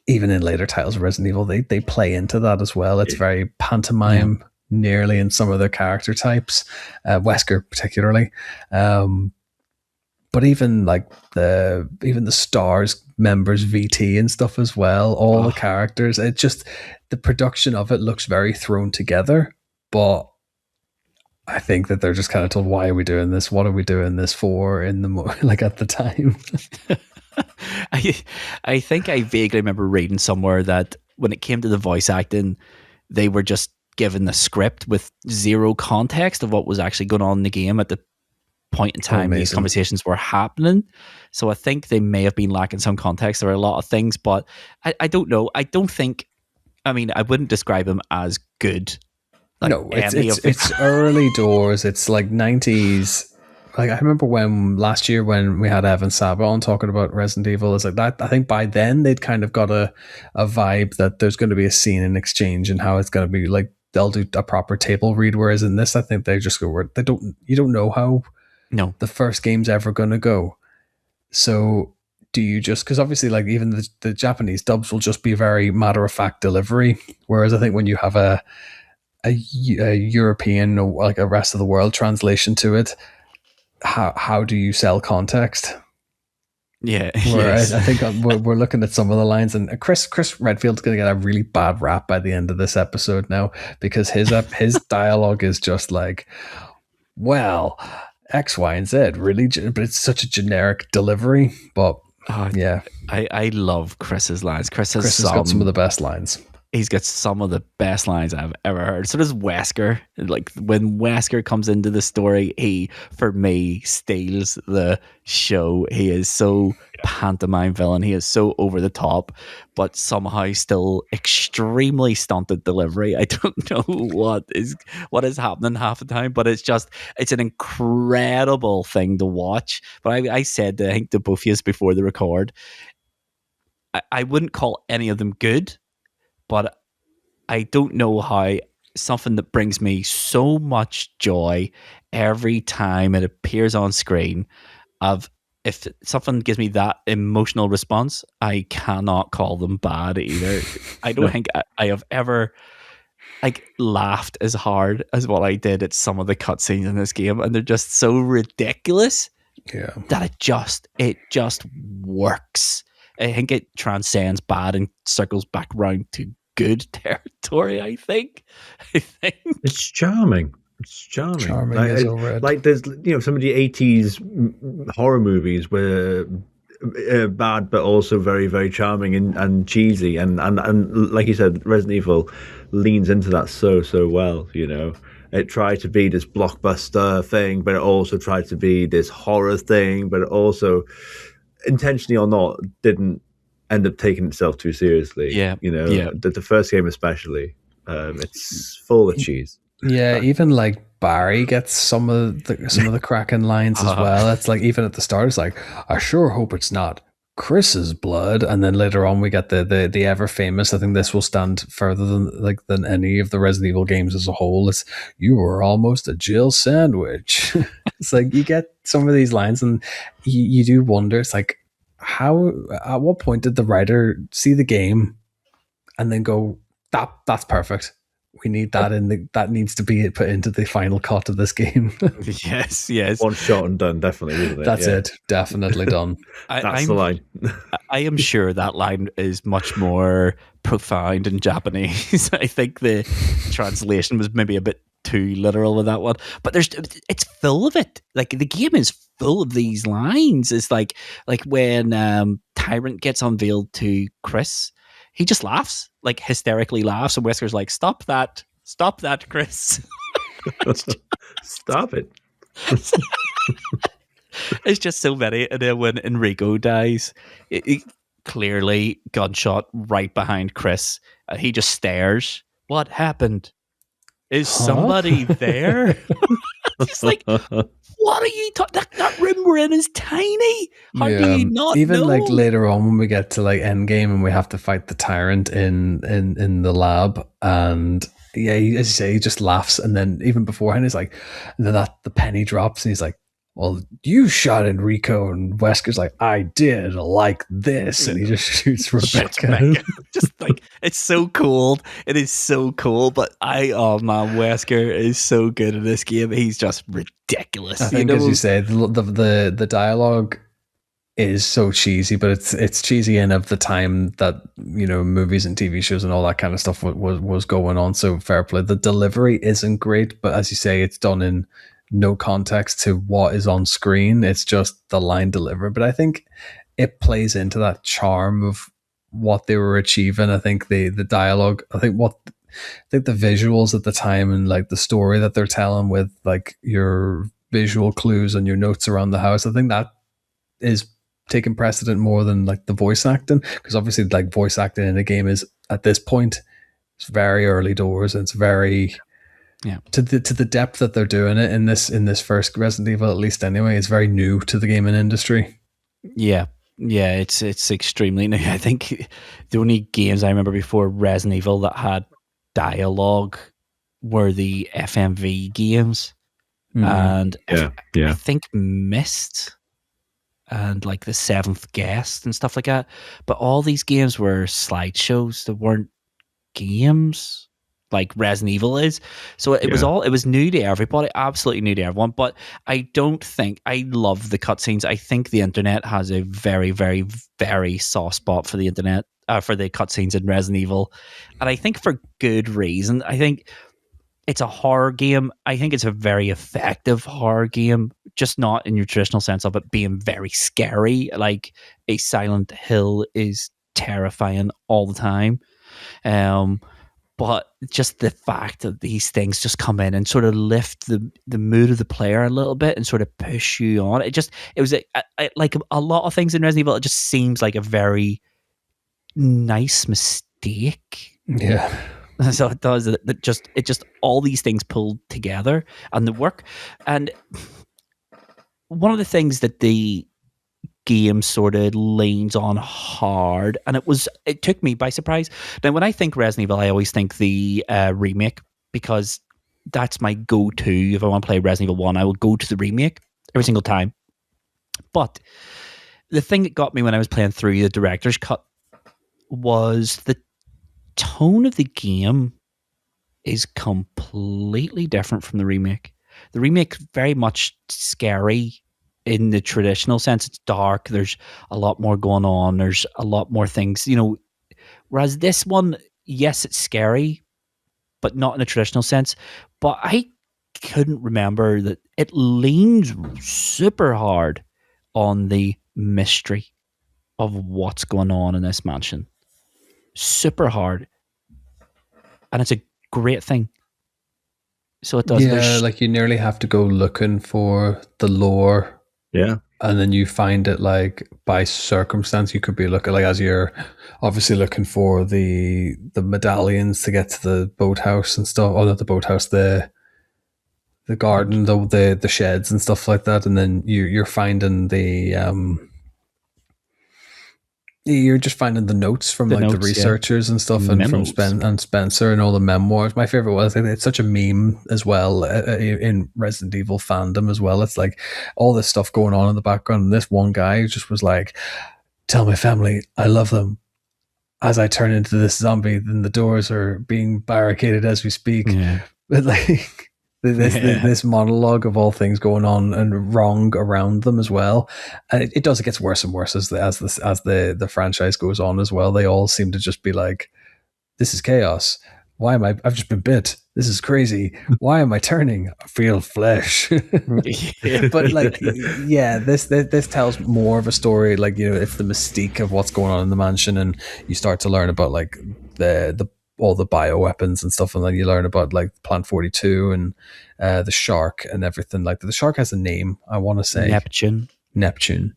A: even in later titles of Resident Evil, they play into that as well. It's very pantomime, nearly, in some of their character types, Wesker particularly. But even like the Stars members, VT and stuff as well, all the characters, it just, the production of it looks very thrown together. But I think that they're just kind of told, why are we doing this? What are we doing this for at the time?
C: I think I vaguely remember reading somewhere that when it came to the voice acting, they were just given the script with zero context of what was actually going on in the game at the point in time these conversations were happening. So I think they may have been lacking some context. There are a lot of things, but I don't know. I wouldn't describe them as good. Like
A: no, it's early doors. It's like 90s. Like I remember last year when we had Evan Saba on talking about Resident Evil, it's like that. I think by then they'd kind of got a vibe that there's going to be a scene in exchange and how it's going to be like they'll do a proper table read. Whereas in this, I think they just go, you don't know how the first game's ever going to go. So do you just, because obviously like even the Japanese dubs will just be very matter of fact delivery. Whereas I think when you have a European or like a rest of the world translation to it, how do you sell context?
C: Yeah,
A: whereas I think we're looking at some of the lines, and Chris Redfield's going to get a really bad rap by the end of this episode now, because his dialogue is just like, well, X, Y, and Z, really, but it's such a generic delivery. But
C: I love Chris's lines. Chris has
A: got some of the best lines.
C: He's got some of the best lines I've ever heard. So does Wesker. Like when Wesker comes into the story, he, for me, steals the show. He is so pantomime villain. He is so over the top, but somehow still extremely stunted delivery. I don't know what is happening half the time, but it's an incredible thing to watch. But I said, I think to both of you before the record, I wouldn't call any of them good. But I don't know how something that brings me so much joy every time it appears on screen, if something gives me that emotional response, I cannot call them bad either. I don't think I have ever laughed as hard as what I did at some of the cutscenes in this game, and they're just so ridiculous that it just works. I think it transcends bad and circles back round to good territory. I think
D: it's charming. Like there's some of the 80s horror movies were bad but also very, very charming and cheesy, and like you said, Resident Evil leans into that so well. It tried to be this blockbuster thing, but it also tried to be this horror thing, but it also, intentionally or not, didn't end up taking itself too seriously. The first game especially, it's full of cheese.
A: Even like Barry gets some of the cracking lines as well. It's like, even at the start, it's like, I sure hope it's not Chris's blood, and then later on we get the ever famous. I think this will stand further than any of the Resident Evil games as a whole. It's you were almost a Jill sandwich. It's like you get some of these lines, and you do wonder. It's like how at what point did the writer see the game and then go that's perfect. We need that that needs to be put into the final cut of this game.
C: Yes.
D: One shot and done, definitely, isn't it?
A: That's it. Definitely done.
D: That's the line.
C: I am sure that line is much more profound in Japanese. I think the translation was maybe a bit too literal with that one, but it's full of it. Like the game is full of these lines. It's like when Tyrant gets unveiled to Chris, he just laughs, like hysterically laughs, and Wesker's like, stop that, Chris.
D: Stop it.
C: It's just so many. And then when Enrico dies, it clearly gunshot right behind Chris. He just stares. What happened? Is somebody there? It's like, what are you talking? That room we're in is tiny. How do you not
A: even
C: know?
A: like later on when we get to like Endgame and we have to fight the tyrant in the lab, and yeah, as you say, he just laughs, and then even beforehand he's like, and then the penny drops, and he's like, well, you shot Enrico, and Wesker's like, I did, like this, and he just shoots Rebecca.
C: Just like, it's so cool. It is so cool. But oh man, Wesker is so good in this game. He's just ridiculous.
A: I think, as you say, the dialogue is so cheesy, but it's cheesy in of the time that movies and TV shows and all that kind of stuff was going on. So fair play. The delivery isn't great, but as you say, it's done in no context to what is on screen. It's just the line delivered. But I think it plays into that charm of what they were achieving. I think the dialogue, I think the visuals at the time, and like the story that they're telling with like your visual clues and your notes around the house, I think that is taking precedent more than like the voice acting, because obviously like voice acting in a game is at this point, it's very early doors, and it's very to the depth that they're doing it in this first Resident Evil, at least anyway, it's very new to the gaming industry.
C: Yeah, it's extremely new. I think the only games I remember before Resident Evil that had dialogue were the FMV games, and I think Myst and like the Seventh Guest and stuff like that. But all these games were slideshows that weren't games like Resident Evil is. So it was new to everybody, absolutely new to everyone. But I love the cutscenes. I think the internet has a very, very, very soft spot for the internet, for the cutscenes in Resident Evil. And I think for good reason. I think it's a horror game. I think it's a very effective horror game, just not in your traditional sense of it being very scary. Like a Silent Hill is terrifying all the time. But just the fact that these things just come in and sort of lift the mood of the player a little bit and sort of push you on. It was like a lot of things in Resident Evil. It just seems like a very nice mistake.
A: Yeah.
C: So it does. It just all these things pulled together and the work. And one of the things that the game sort of leans on hard, and it took me by surprise. Now, when I think Resident Evil, I always think the remake, because that's my go-to. If I want to play Resident Evil 1, I will go to the remake every single time. But the thing that got me when I was playing through the director's cut was the tone of the game is completely different from the remake. The remake very much scary in the traditional sense. It's dark. There's a lot more going on. There's a lot more things, whereas this one, yes, it's scary, but not in a traditional sense. But I couldn't remember that it leans super hard on the mystery of what's going on in this mansion. Super hard. And it's a great thing. So it does.
A: Yeah, like you nearly have to go looking for the lore.
D: Yeah.
A: And then you find it like by circumstance. You could be looking, like, as you're obviously looking for the medallions to get to the boathouse and stuff. Oh, not the boathouse, the garden, the sheds and stuff like that. And then you're finding the You're just finding the notes from
C: The
A: like the
C: notes, yeah.
A: researchers and stuff, and from
C: Memos.
A: Spencer and all the memoirs. My favorite was, it's such a meme as well in Resident Evil fandom as well. It's like all this stuff going on in the background, and this one guy just was like, "Tell my family I love them." As I turn into this zombie, then the doors are being barricaded as we speak.
C: Yeah.
A: But like this monologue of all things going on and wrong around them as well, and it does. It gets worse and worse as the franchise goes on as well. They all seem to just be like, "This is chaos. Why am I? I've just been bit. This is crazy. Why am I turning? I feel flesh." But like, yeah, this tells more of a story. Like, it's the mystique of what's going on in the mansion, and you start to learn about like the all the bioweapons and stuff, and then you learn about like Plant 42 and the shark and everything. Like the shark has a name, I want to say Neptune.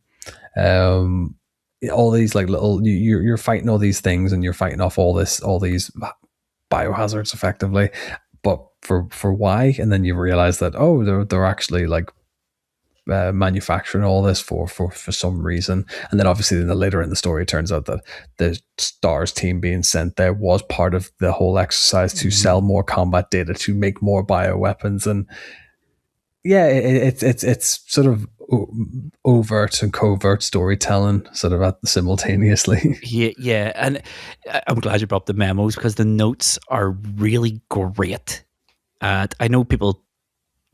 A: All these like little you're fighting all these things, and you're fighting off all these biohazards effectively. But for why? And then you realize that they're actually like manufacturing all this for some reason. And then obviously later in the story, it turns out that the STARS team being sent there was part of the whole exercise to sell more combat data, to make more bioweapons. And yeah, it's sort of overt and covert storytelling sort of simultaneously.
C: Yeah, and I'm glad you brought up the memos, because the notes are really great. And I know people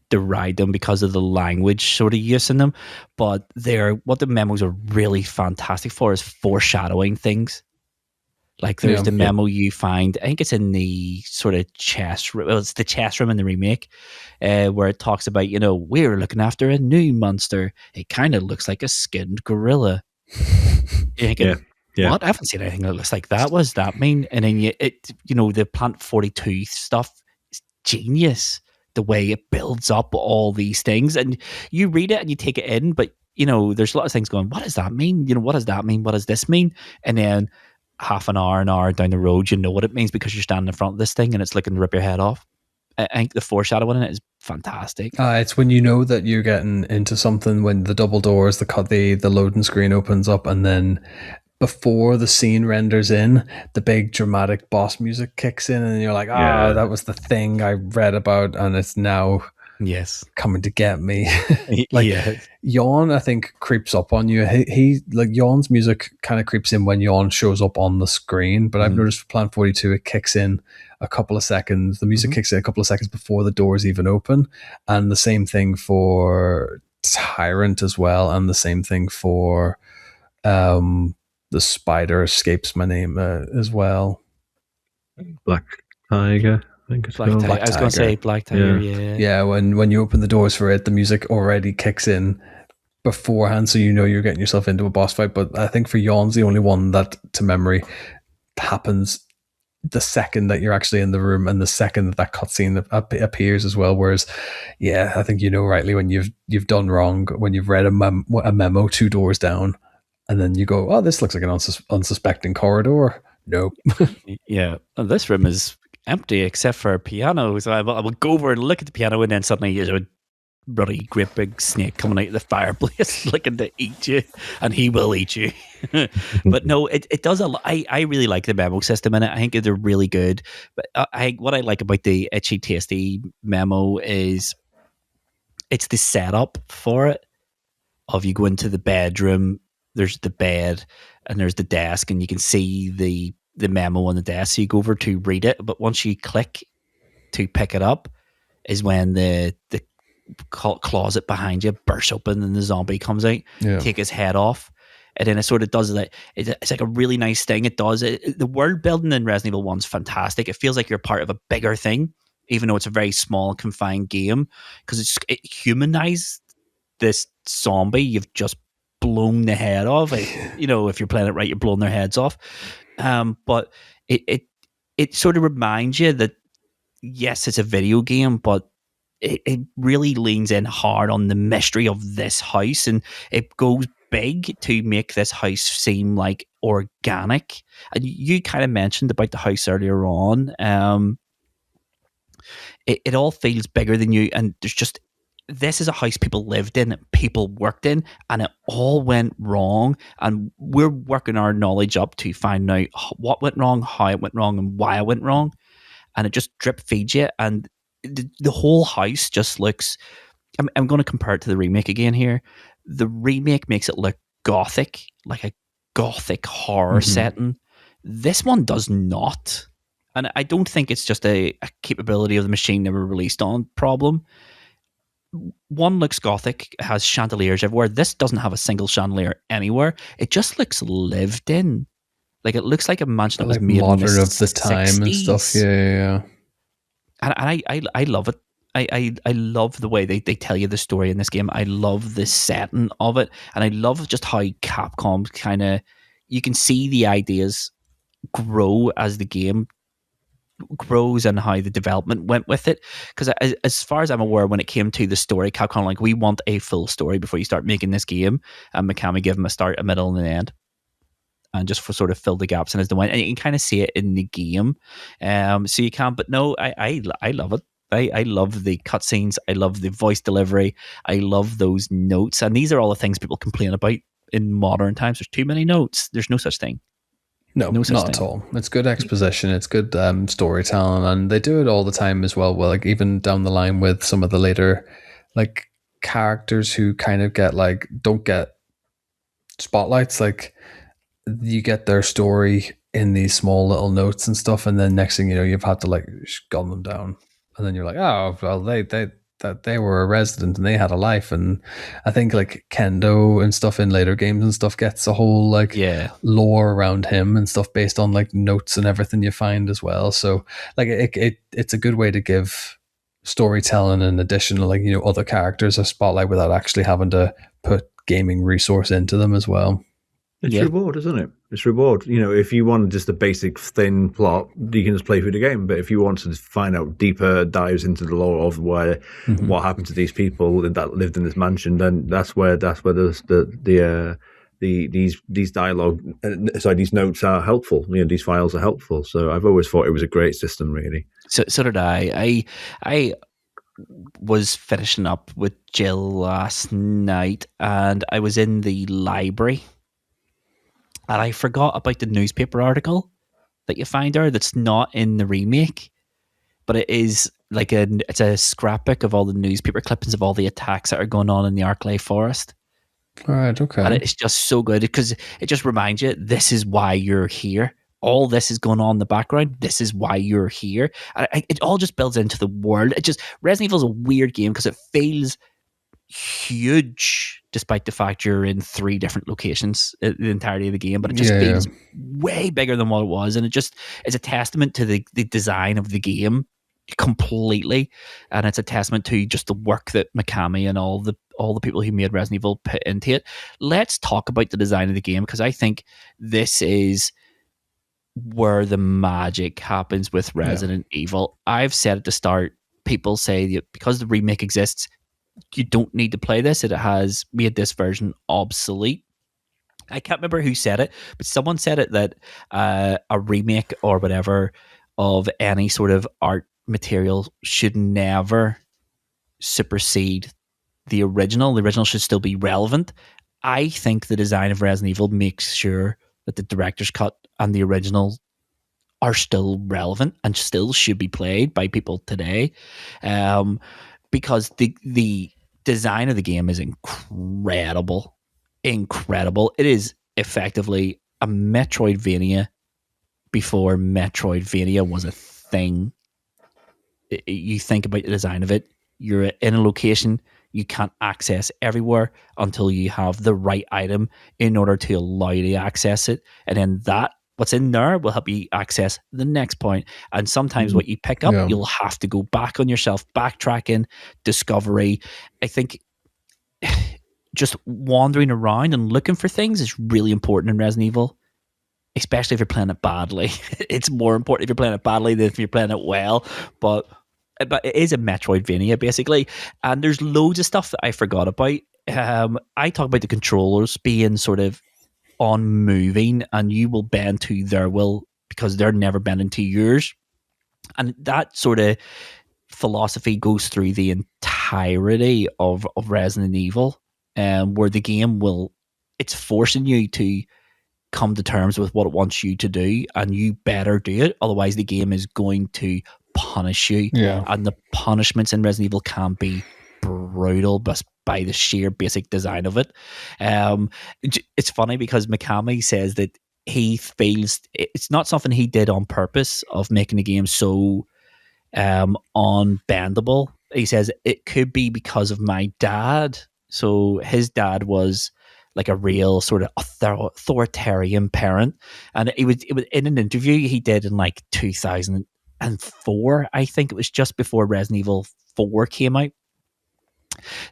C: deride them because of the language sort of use in them, but what the memos are really fantastic for is foreshadowing things. Like there's the memo you find, I think it's in the sort of chess room. Well, it's the chess room in the remake, where it talks about, we're looking after a new monster. It kind of looks like a skinned gorilla. You're thinking, what? I haven't seen anything that looks like that. What does that mean? And then the Plant 42 stuff is genius. The way it builds up all these things, and you read it and you take it in, but there's a lot of things going, what does that mean? What does that mean? What does this mean? And then an hour down the road, you know what it means, because you're standing in front of this thing and it's looking to rip your head off. I think the foreshadowing in it is fantastic.
A: It's when you know that you're getting into something, when the double doors, the loading screen opens up, and then before the scene renders in, the big dramatic boss music kicks in, and you're like, that was the thing I read about, and it's now coming to get me. Yawn, I think, creeps up on you. He like Yawn's music kind of creeps in when Yawn shows up on the screen, but I've noticed for Plant 42, it kicks in a couple of seconds. The music kicks in a couple of seconds before the doors even open, and the same thing for Tyrant as well, and the same thing for the spider escapes my name as well.
D: Black Tiger, I think it's called.
C: I was going to say Black Tiger. Yeah.
A: When you open the doors for it, the music already kicks in beforehand, so you're getting yourself into a boss fight. But I think for Yawn's the only one that, to memory, happens the second that you're actually in the room, and the second that cutscene appears as well. Whereas, I think rightly when you've done wrong, when you've read a memo 2 doors down, and then you go, oh, this looks like an unsuspecting corridor. Nope.
C: Yeah, this room is empty except for a piano. So I will go over and look at the piano, and then suddenly there's a ruddy, great big snake coming out of the fireplace looking to eat you, and he will eat you. But no, it does a lot. I really like the memo system in it. I think they're really good. But what I like about the Itchy Tasty memo is it's the setup for it. Of you go into the bedroom, there's the bed and there's the desk, and you can see the memo on the desk. So you go over to read it, but once you click to pick it up is when the closet behind you bursts open and the zombie comes out, take his head off. And then it sort of does that. It's like a really nice thing. It does it. The world building in Resident Evil 1's fantastic. It feels like you're part of a bigger thing, even though it's a very small, confined game, because it humanized this zombie you've just blown the head off. If you're playing it right, you're blowing their heads off. But it sort of reminds you that yes, it's a video game, but it really leans in hard on the mystery of this house, and it goes big to make this house seem like organic. And you kind of mentioned about the house earlier on. It all feels bigger than you, and there's just this is a house people lived in, people worked in, and it all went wrong. And we're working our knowledge up to find out what went wrong, how it went wrong, and why it went wrong. And it just drip feeds you. And the whole house just looks. I'm going to compare it to the remake again here. The remake makes it look gothic, like a gothic horror setting. This one does not. And I don't think it's just a capability of the machine they were released on problem. One looks gothic, has chandeliers everywhere. This doesn't have a single chandelier anywhere. It just looks lived in. Like, it looks like a mansion that was made
A: modern
C: in the
A: of the time
C: 60s.
A: and stuff. Yeah.
C: And I love it. I love the way they tell you the story in this game. I love the setting of it. And I love just how Capcom kind of, you can see the ideas grow as the game grows and how the development went with it. Because as far as I'm aware, when it came to the story, Capcom like, we want a full story before you start making this game. And Mikami gave them a start, a middle, and an end. And just for sort of fill the gaps in as the one, and you can kind of see it in the game. So you can, but no, I love it. I love the cutscenes. I love the voice delivery. I love those notes. And these are all the things people complain about in modern times. There's too many notes. There's no such thing.
A: No, not at all. It's good exposition. It's good storytelling, and they do it all the time as well. Well, like even down the line with some of the later, like characters who kind of get like don't get spotlights. Like you get their story in these small little notes and stuff, and then next thing you know, you've had to like gun them down, and then you're like, oh well, they were a resident and they had a life. And I think like Kendo and stuff in later games and stuff gets a whole like lore around him and stuff based on like notes and everything you find as well. So like it's a good way to give storytelling and additional like, you know, other characters a spotlight without actually having to put gaming resource into them as well.
D: It's reward, isn't it? It's reward. You know, if you want just a basic thin plot, you can just play through the game. But if you want to find out deeper dives into the lore of what happened to these people that lived in this mansion, then that's where these dialogue, these notes are helpful. You know, these files are helpful. So I've always thought it was a great system, really.
C: So did I. I was finishing up with Jill last night, and I was in the library. And I forgot about the newspaper article that you find there that's not in the remake, but it is like it's a scrapbook of all the newspaper clippings of all the attacks that are going on in the Arklay Forest.
A: All right, okay.
C: And it's just so good because it just reminds you, this is why you're here. All this is going on in the background. This is why you're here. And it all just builds into the world. Resident Evil is a weird game because it feels huge despite the fact you're in 3 different locations the entirety of the game, but it just feels way bigger than what it was, and it just is a testament to the design of the game completely, and it's a testament to just the work that Mikami and all the people who made Resident Evil put into it. Let's talk about the design of the game, because I think this is where the magic happens with Resident Evil. I've said at the start, people say that because the remake exists, you don't need to play this. It has made this version obsolete. I can't remember who said it, but someone said it that a remake or whatever of any sort of art material should never supersede the original. The original should still be relevant. I think the design of Resident Evil makes sure that the director's cut and the original are still relevant and still should be played by people today. Because the design of the game is incredible. It is effectively a Metroidvania before Metroidvania was a thing. You think about the design of it, you're in a location you can't access everywhere until you have the right item in order to allow you to access it, and then that what's in there will help you access the next point. And sometimes what you pick up, you'll have to go back on yourself, backtracking, discovery. I think just wandering around and looking for things is really important in Resident Evil, especially if you're playing it badly. It's more important if you're playing it badly than if you're playing it well. But it is a Metroidvania, basically. And there's loads of stuff that I forgot about. I talk about the controllers being sort of on moving, and you will bend to their will because they're never bending to yours. And that sort of philosophy goes through the entirety of Resident Evil, where the game it's forcing you to come to terms with what it wants you to do, and you better do it. Otherwise, the game is going to punish you.
A: Yeah.
C: And the punishments in Resident Evil can be brutal, but by the sheer basic design of it. It's funny because Mikami says that he feels it's not something he did on purpose of making the game so unbendable. He says it could be because of my dad. So his dad was like a real sort of authoritarian parent, and it was in an interview he did in like 2004, I think it was just before Resident Evil 4 came out.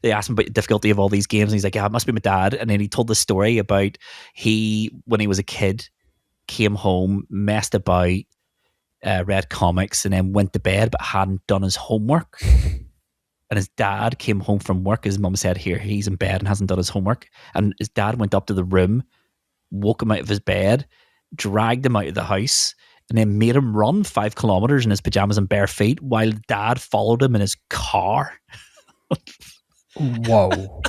C: They asked him about the difficulty of all these games, and he's like, "Yeah, it must be my dad." And then he told the story about when he was a kid, came home, messed about, read comics, and then went to bed but hadn't done his homework. And his dad came home from work. His mum said, "Here, he's in bed and hasn't done his homework." And his dad went up to the room, woke him out of his bed, dragged him out of the house, and then made him run 5 kilometers in his pajamas and bare feet while dad followed him in his car.
A: Whoa.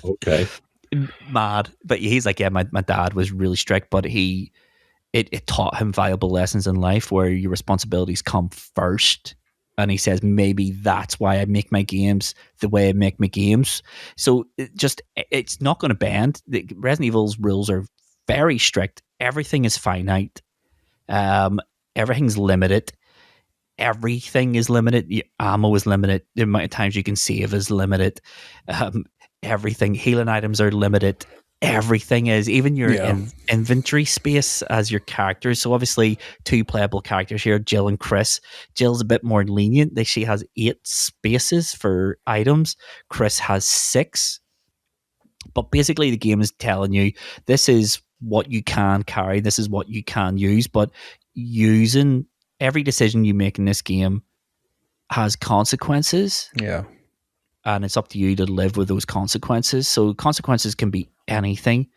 D: Okay.
C: Mad. But he's like, yeah, my dad was really strict, but it taught him valuable lessons in life where your responsibilities come first. And he says, maybe that's why I make my games the way I make my games. So it's not going to bend. The Resident Evil's rules are very strict. Everything is finite. Everything's limited. Everything is limited. Your ammo is limited. The amount of times you can save is limited. Everything. Healing items are limited. Everything is, even your inventory space as your characters. So obviously 2 playable characters here, Jill and Chris. Jill's a bit more lenient. She has 8 spaces for items. Chris has 6. But basically the game is telling you this is what you can carry, this is what you can use, but using every decision you make in this game has consequences.
A: Yeah.
C: And it's up to you to live with those consequences. So consequences can be anything.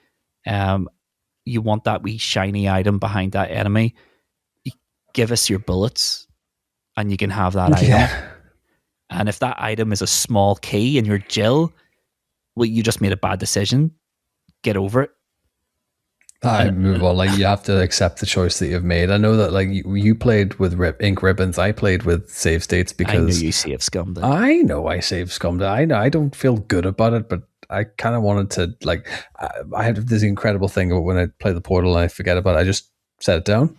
C: You want that wee shiny item behind that enemy, you give us your bullets and you can have that item. And if that item is a small key and you're Jill, well, you just made a bad decision. Get over it.
A: I move on. Like, you have to accept the choice that you've made. I know that, like, you played with ink ribbons. I played with save states because
C: I knew you save scummed it.
A: I know I save scummed it. I know I don't feel good about it, but I kind of wanted to, like, I have this incredible thing about when I play the portal and I forget about it. I just set it down,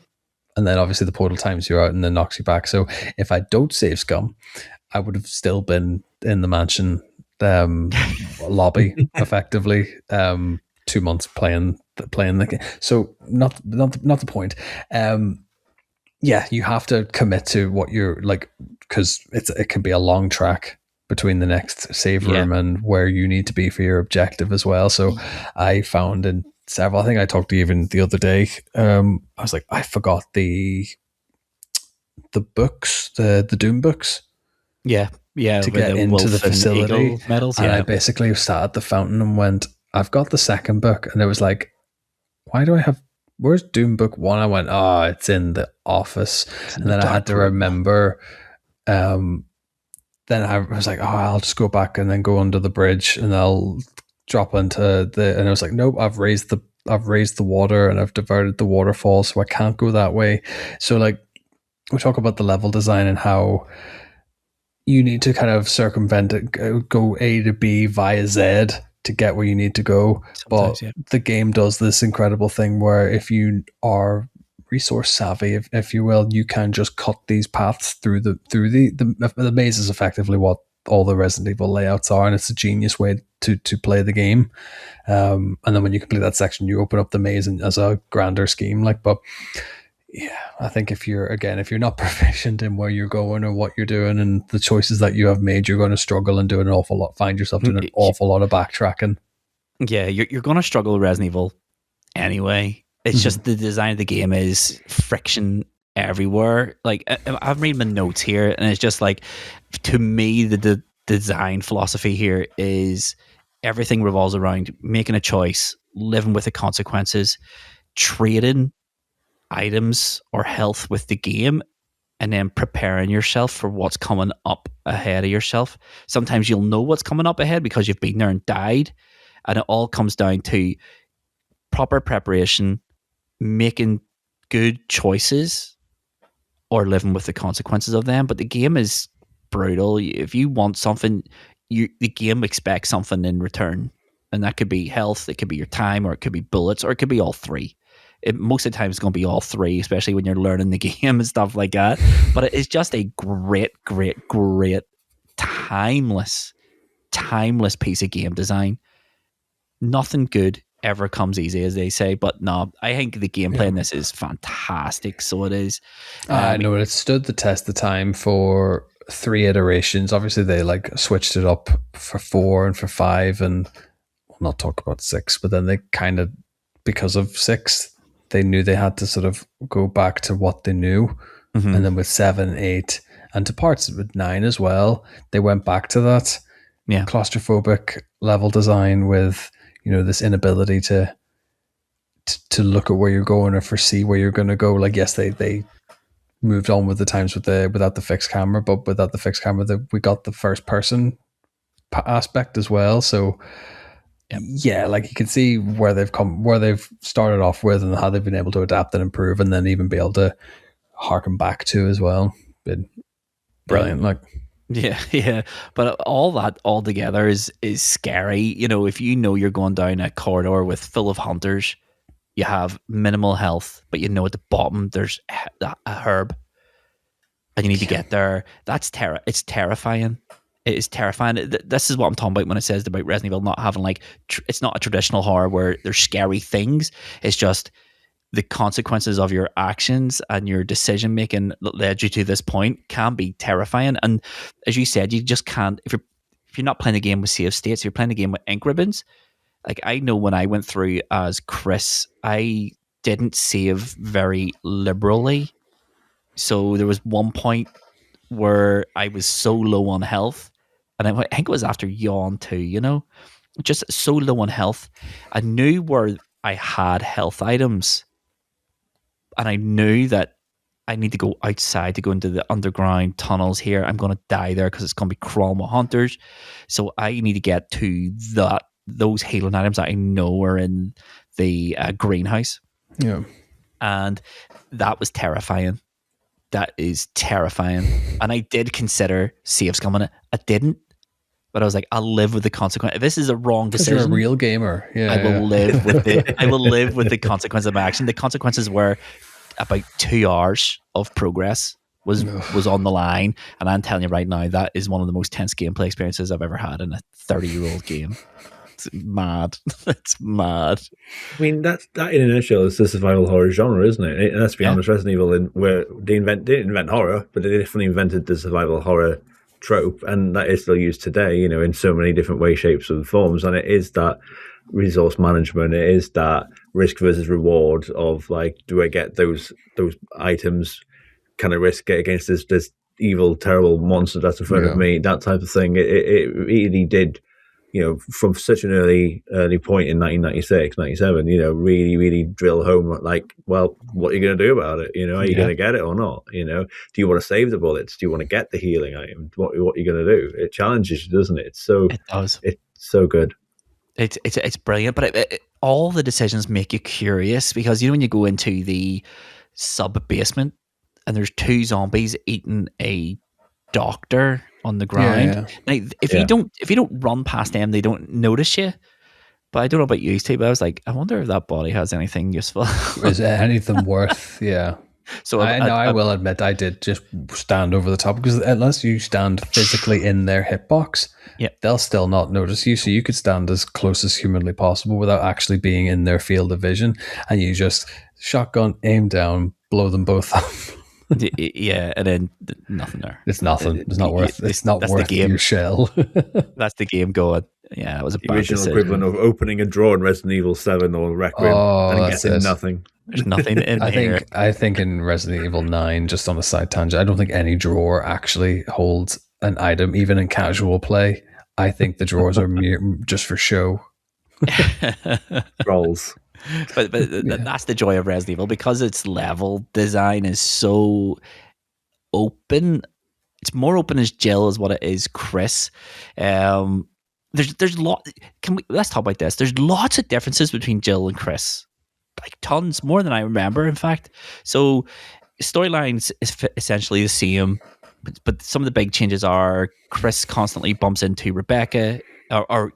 A: and then obviously the portal times you out and then knocks you back. So if I don't save scum, I would have still been in the mansion lobby effectively. 2 months playing the game. So not the point. Yeah, you have to commit to what you're like, because it can be a long track between the next save room and where you need to be for your objective as well. So I found in several, I think I talked to you even the other day, I was like, I forgot the books, the Doom books.
C: Yeah,
A: to get into the facility.
C: Medals,
A: and I basically sat at the fountain and went, I've got the second book, and it was like, why do I have, where's Doom Book 1? I went, it's in the office. And then I had to remember, then I was like, I'll just go back and then go under the bridge and I'll drop into and I was like, nope, I've raised the water and I've diverted the waterfall, so I can't go that way. So, like, we talk about the level design and how you need to kind of circumvent it, go A to B via Z to get where you need to go. Sometimes, but the game does this incredible thing where if you are resource savvy, if you will, you can just cut these paths through the maze is effectively what all the Resident Evil layouts are, and it's a genius way to play the game. And then when you complete that section, you open up the maze and as a grander scheme. But yeah, I think if you're not proficient in where you're going or what you're doing and the choices that you have made, you're going to struggle and do an awful lot. Find yourself doing an awful lot of backtracking.
C: Yeah, you're going to struggle with Resident Evil anyway. It's just the design of the game is friction everywhere. Like, I've read my notes here, and it's just like, to me, the design philosophy here is everything revolves around making a choice, living with the consequences, trading items or health with the game, and then preparing yourself for what's coming up ahead of yourself. Sometimes you'll know what's coming up ahead because you've been there and died. And it all comes down to proper preparation, making good choices, or living with the consequences of them. But the game is brutal. If you want something, the game expects something in return. And that could be health, it could be your time, or it could be bullets, or it could be all three. Most of the time it's going to be all three, especially when you're learning the game and stuff like that. But it is just a great, great, great, timeless piece of game design. Nothing good ever comes easy, as they say. But no, I think the gameplay in this is fantastic. So it is.
A: I know it stood the test of time for 3 iterations. Obviously, they like switched it up for 4 and for 5, and we'll not talk about 6. But then they kind of, because of 6, they knew they had to sort of go back to what they knew.
C: Mm-hmm.
A: And then with 7, 8, and to parts with 9 as well, they went back to that claustrophobic level design with, you know, this inability to look at where you're going or foresee where you're going to go. Like, yes, they moved on with the times without the fixed camera, but without the fixed camera, we got the first person aspect as well. So yeah, like you can see where they've started off with, and how they've been able to adapt and improve, and then even be able to harken back to as well. Been brilliant. Like,
C: yeah. But all that all together is scary. You know, if you know you're going down a corridor full of hunters, you have minimal health, but you know at the bottom there's a herb, and you need to get there. It's terrifying. It is terrifying. This is what I'm talking about when it says about Resident Evil not having it's not a traditional horror where there's scary things. It's just the consequences of your actions and your decision making that led you to this point can be terrifying. And as you said, you just can't, if you're not playing the game with save states, you're playing the game with ink ribbons. Like, I know when I went through as Chris, I didn't save very liberally. So there was one point where I was so low on health, and I think it was after Yawn 2, you know, just so low on health. I knew where I had health items, and I knew that I need to go outside to go into the underground tunnels here. I'm going to die there because it's going to be crawling with hunters. So I need to get to those healing items that I know are in the greenhouse.
A: Yeah.
C: And that was terrifying. That is terrifying. And I did consider save scumming it. I didn't. But I was like, I'll live with the consequence. If this is a wrong decision,
A: you're a real gamer. Yeah,
C: I will live with it. I will live with the consequence of my action. The consequences were about 2 hours of progress was on the line. And I'm telling you right now, that is one of the most tense gameplay experiences I've ever had in a 30-year-old game. It's mad. It's mad.
D: I mean, that in a nutshell is the survival horror genre, isn't it? And let's be honest, Resident Evil, where they didn't invent horror, but they definitely invented the survival horror trope, and that is still used today, you know, in so many different ways, shapes, and forms. And it is that resource management. It is that risk versus reward of, like, do I get those items? Can I risk it against this evil, terrible monster that's in front of me? That type of thing. It really did, you know, from such an early point in 1996, 97, you know, really, really drill home, like, well, what are you going to do about it? You know, are you going to get it or not? You know, do you want to save the bullets? Do you want to get the healing item? What are you going to do? It challenges you, doesn't it? It does. It's so good.
C: It's brilliant, but all the decisions make you curious, because, you know, when you go into the sub basement and there's 2 zombies eating a doctor on the ground. Now, if you don't run past them, they don't notice you. But I don't know about you, Steve, but I was like, I wonder if that body has anything useful.
A: Is anything worth? Yeah.
C: So
A: I will admit I did just stand over the top, because unless you stand physically in their hitbox, they'll still not notice you. So you could stand as close as humanly possible without actually being in their field of vision, and you just shotgun, aim down, blow them both up.
C: Yeah, and then nothing there.
A: It's nothing. It's not worth. It's not worth the game. Your shell.
C: That's the game going. Yeah, it was a
D: the original
C: decision.
D: equivalent of opening a drawer in Resident Evil 7 or Requiem and getting nothing.
C: There's nothing in here.
A: I think in Resident Evil 9, just on a side tangent, I don't think any drawer actually holds an item, even in casual play. I think the drawers are just for show.
D: Rolls.
C: But that's the joy of Resident Evil, because its level design is so open. It's more open as Jill as what it is Chris. There's let's talk about this. There's lots of differences between Jill and Chris, like tons more than I remember. In fact, so storylines is essentially the same, but some of the big changes are Chris constantly bumps into Rebecca, or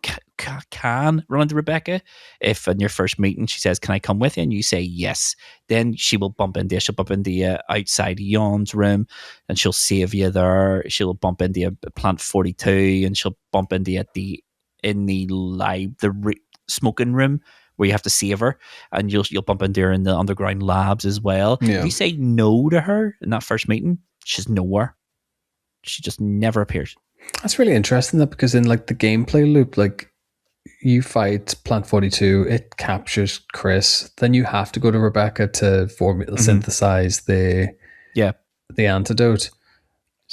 C: can run into Rebecca if in your first meeting she says, "Can I come with you?" and you say yes. Then she'll bump into you outside Yon's room, and she'll save you there. She'll bump into you at Plant 42, and she'll bump into you in the smoking room where you have to save her, and you'll bump into her in the underground labs as well.
A: Yeah.
C: If you say no to her in that first meeting, she's nowhere. She just never appears.
A: That's really interesting, that because in like the gameplay loop, like you fight Plant 42, it captures Chris, then you have to go to Rebecca to synthesize the antidote.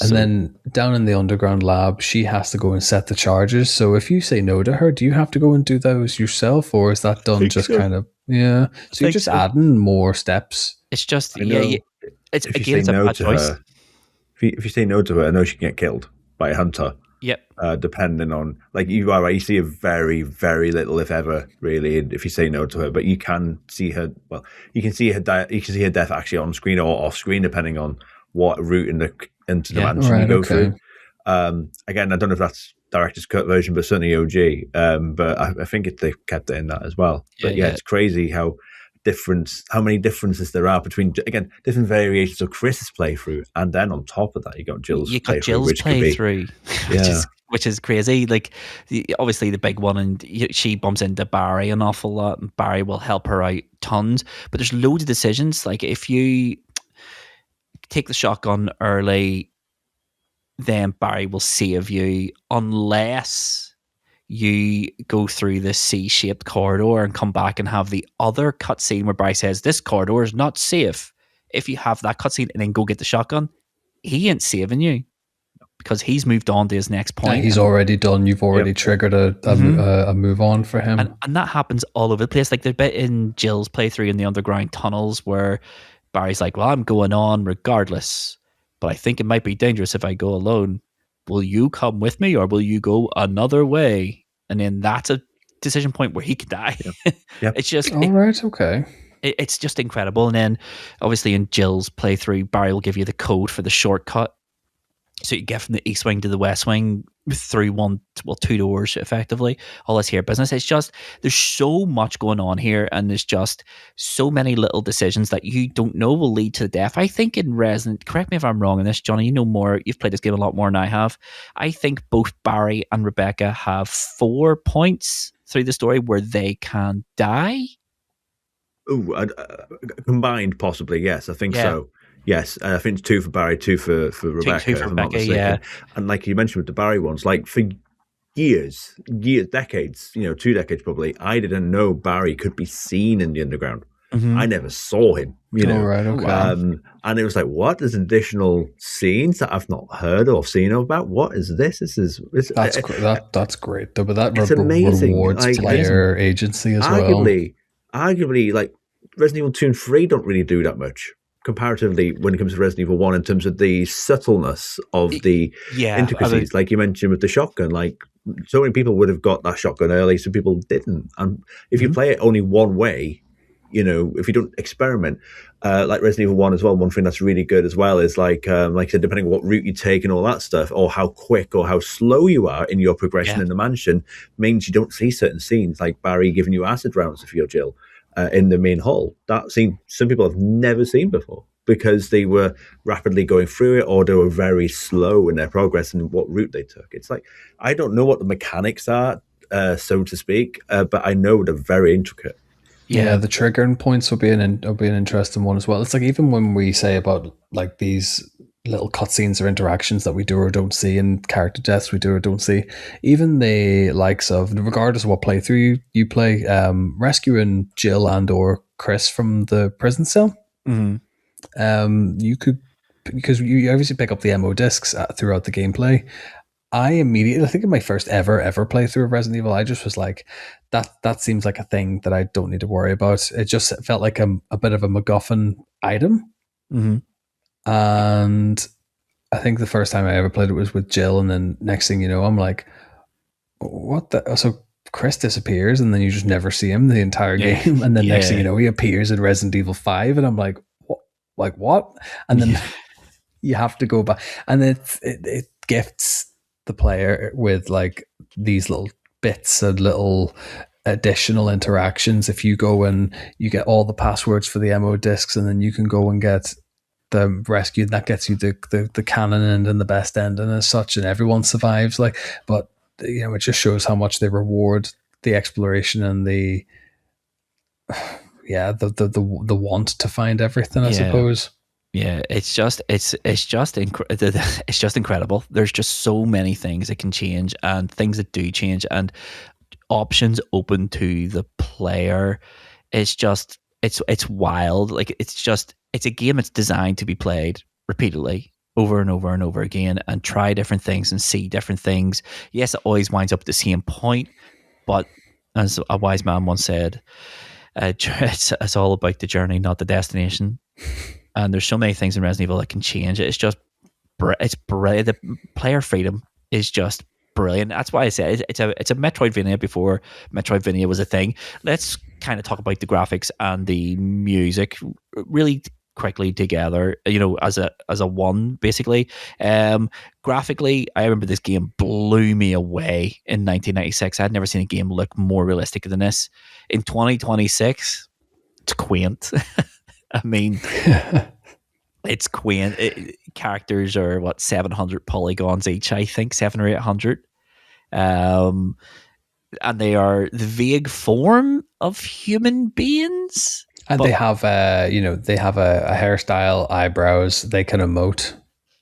A: And then down in the underground lab, she has to go and set the charges. So if you say no to her, do you have to go and do those yourself, or is that done just kind of So you're just adding more steps.
C: It's just
D: It's
C: if you say no to her,
D: if you say no to her, I know she can get killed by a hunter.
C: Yep.
D: Depending on, like, you are right, you see a very, very little, if ever, really, if you say no to her. But you can see her. Well, you can see her. You can see her death actually on screen or off screen, depending on what route into the mansion you go through. Again, I don't know if that's director's cut version, but certainly OG. But I think they kept it in that as well. But it's crazy how many differences there are between, again, different variations of Chris's playthrough, and then on top of that you got Jill's
C: playthrough, which is crazy. Like, obviously the big one, and she bumps into Barry an awful lot, and Barry will help her out tons, but there's loads of decisions. Like, if you take the shotgun early, then Barry will save you, unless you go through this C-shaped corridor and come back and have the other cutscene where Barry says, "This corridor is not safe." If you have that cutscene and then go get the shotgun, he ain't saving you, because he's moved on to his next point.
A: He's already done. You've already triggered a move on for him.
C: And that happens all over the place. Like, there's a bit in Jill's playthrough in the underground tunnels where Barry's like, "Well, I'm going on regardless, but I think it might be dangerous if I go alone. Will you come with me, or will you go another way?" And then that's a decision point where he could die.
D: Yep.
C: It's just
A: okay.
C: It's just incredible. And then obviously in Jill's playthrough, Barry will give you the code for the shortcut, so you get from the east wing to the west wing through two doors, effectively. All this here business. It's just, there's so much going on here, and there's just so many little decisions that you don't know will lead to death. I think in Resident, correct me if I'm wrong in this, Johnny, you know more, you've played this game a lot more than I have. I think both Barry and Rebecca have 4 points through the story where they can die.
D: Ooh, combined possibly, yes, I think so. Yes, I think it's 2 for Barry, 2 for Rebecca.
C: Two for Rebecca,
D: And like you mentioned with the Barry ones, like for years, decades, 2 decades probably, I didn't know Barry could be seen in the underground. I never saw him, and it was like, what? There's additional scenes that I've not heard or seen about. What is this?
A: That's great though, but that
D: it's amazing.
A: Rewards player agency as
D: arguably, like Resident Evil 2 and 3 don't really do that much comparatively when it comes to Resident Evil 1 in terms of the subtleness of the intricacies. Like you mentioned with the shotgun, like so many people would have got that shotgun early, some people didn't. And if you play it only one way, if you don't experiment, like Resident Evil 1 as well, one thing that's really good as well is like I said, depending on what route you take and all that stuff, or how quick or how slow you are in your progression in the mansion, means you don't see certain scenes, like Barry giving you acid rounds if you're Jill. In the main hall, that scene some people have never seen before, because they were rapidly going through it, or they were very slow in their progress and what route they took. It's like, I don't know what the mechanics are, so to speak, but I know they're very intricate.
A: Yeah, the triggering points will be an interesting one as well. It's like, even when we say about like these little cutscenes or interactions that we do or don't see, and character deaths we do or don't see, even the likes of, regardless of what playthrough you play, rescuing Jill and or Chris from the prison cell, you could, because you obviously pick up the ammo discs throughout the gameplay. I think in my first ever playthrough of Resident Evil, I just was like, that seems like a thing that I don't need to worry about. It just felt like a bit of a MacGuffin item. And I think the first time I ever played it was with Jill, and then next thing you know, I'm like, what the? So Chris disappears, and then you just never see him the entire game, and then next thing you know, he appears in Resident Evil 5, and I'm like, what? Like what? And then you have to go back, and it gifts the player with like these little bits and little additional interactions. If you go and you get all the passwords for the ammo discs, and then you can go and get the rescue, that gets you the canon end and the best end and as such, and everyone survives. Like, but you know, it just shows how much they reward the exploration and the the want to find everything, I suppose.
C: Yeah, it's just incredible. There's just so many things that can change, and things that do change, and options open to the player. It's wild. Like, it's a game that's designed to be played repeatedly over and over and over again, and try different things and see different things. Yes, it always winds up at the same point, but as a wise man once said, it's all about the journey, not the destination. And there's so many things in Resident Evil that can change it. It's brilliant. The player freedom is just brilliant. That's why I said it's a Metroidvania before Metroidvania was a thing. Let's kind of talk about the graphics and the music really quickly together, you know, as a one, basically. Graphically, I remember this game blew me away in 1996. I'd never seen a game look more realistic than this. In 2026, it's quaint. I mean, it's quaint. Characters are 700 polygons each, I think, 700 or 800. And they are the vague form of human beings.
A: And they have a hairstyle, eyebrows. They can emote.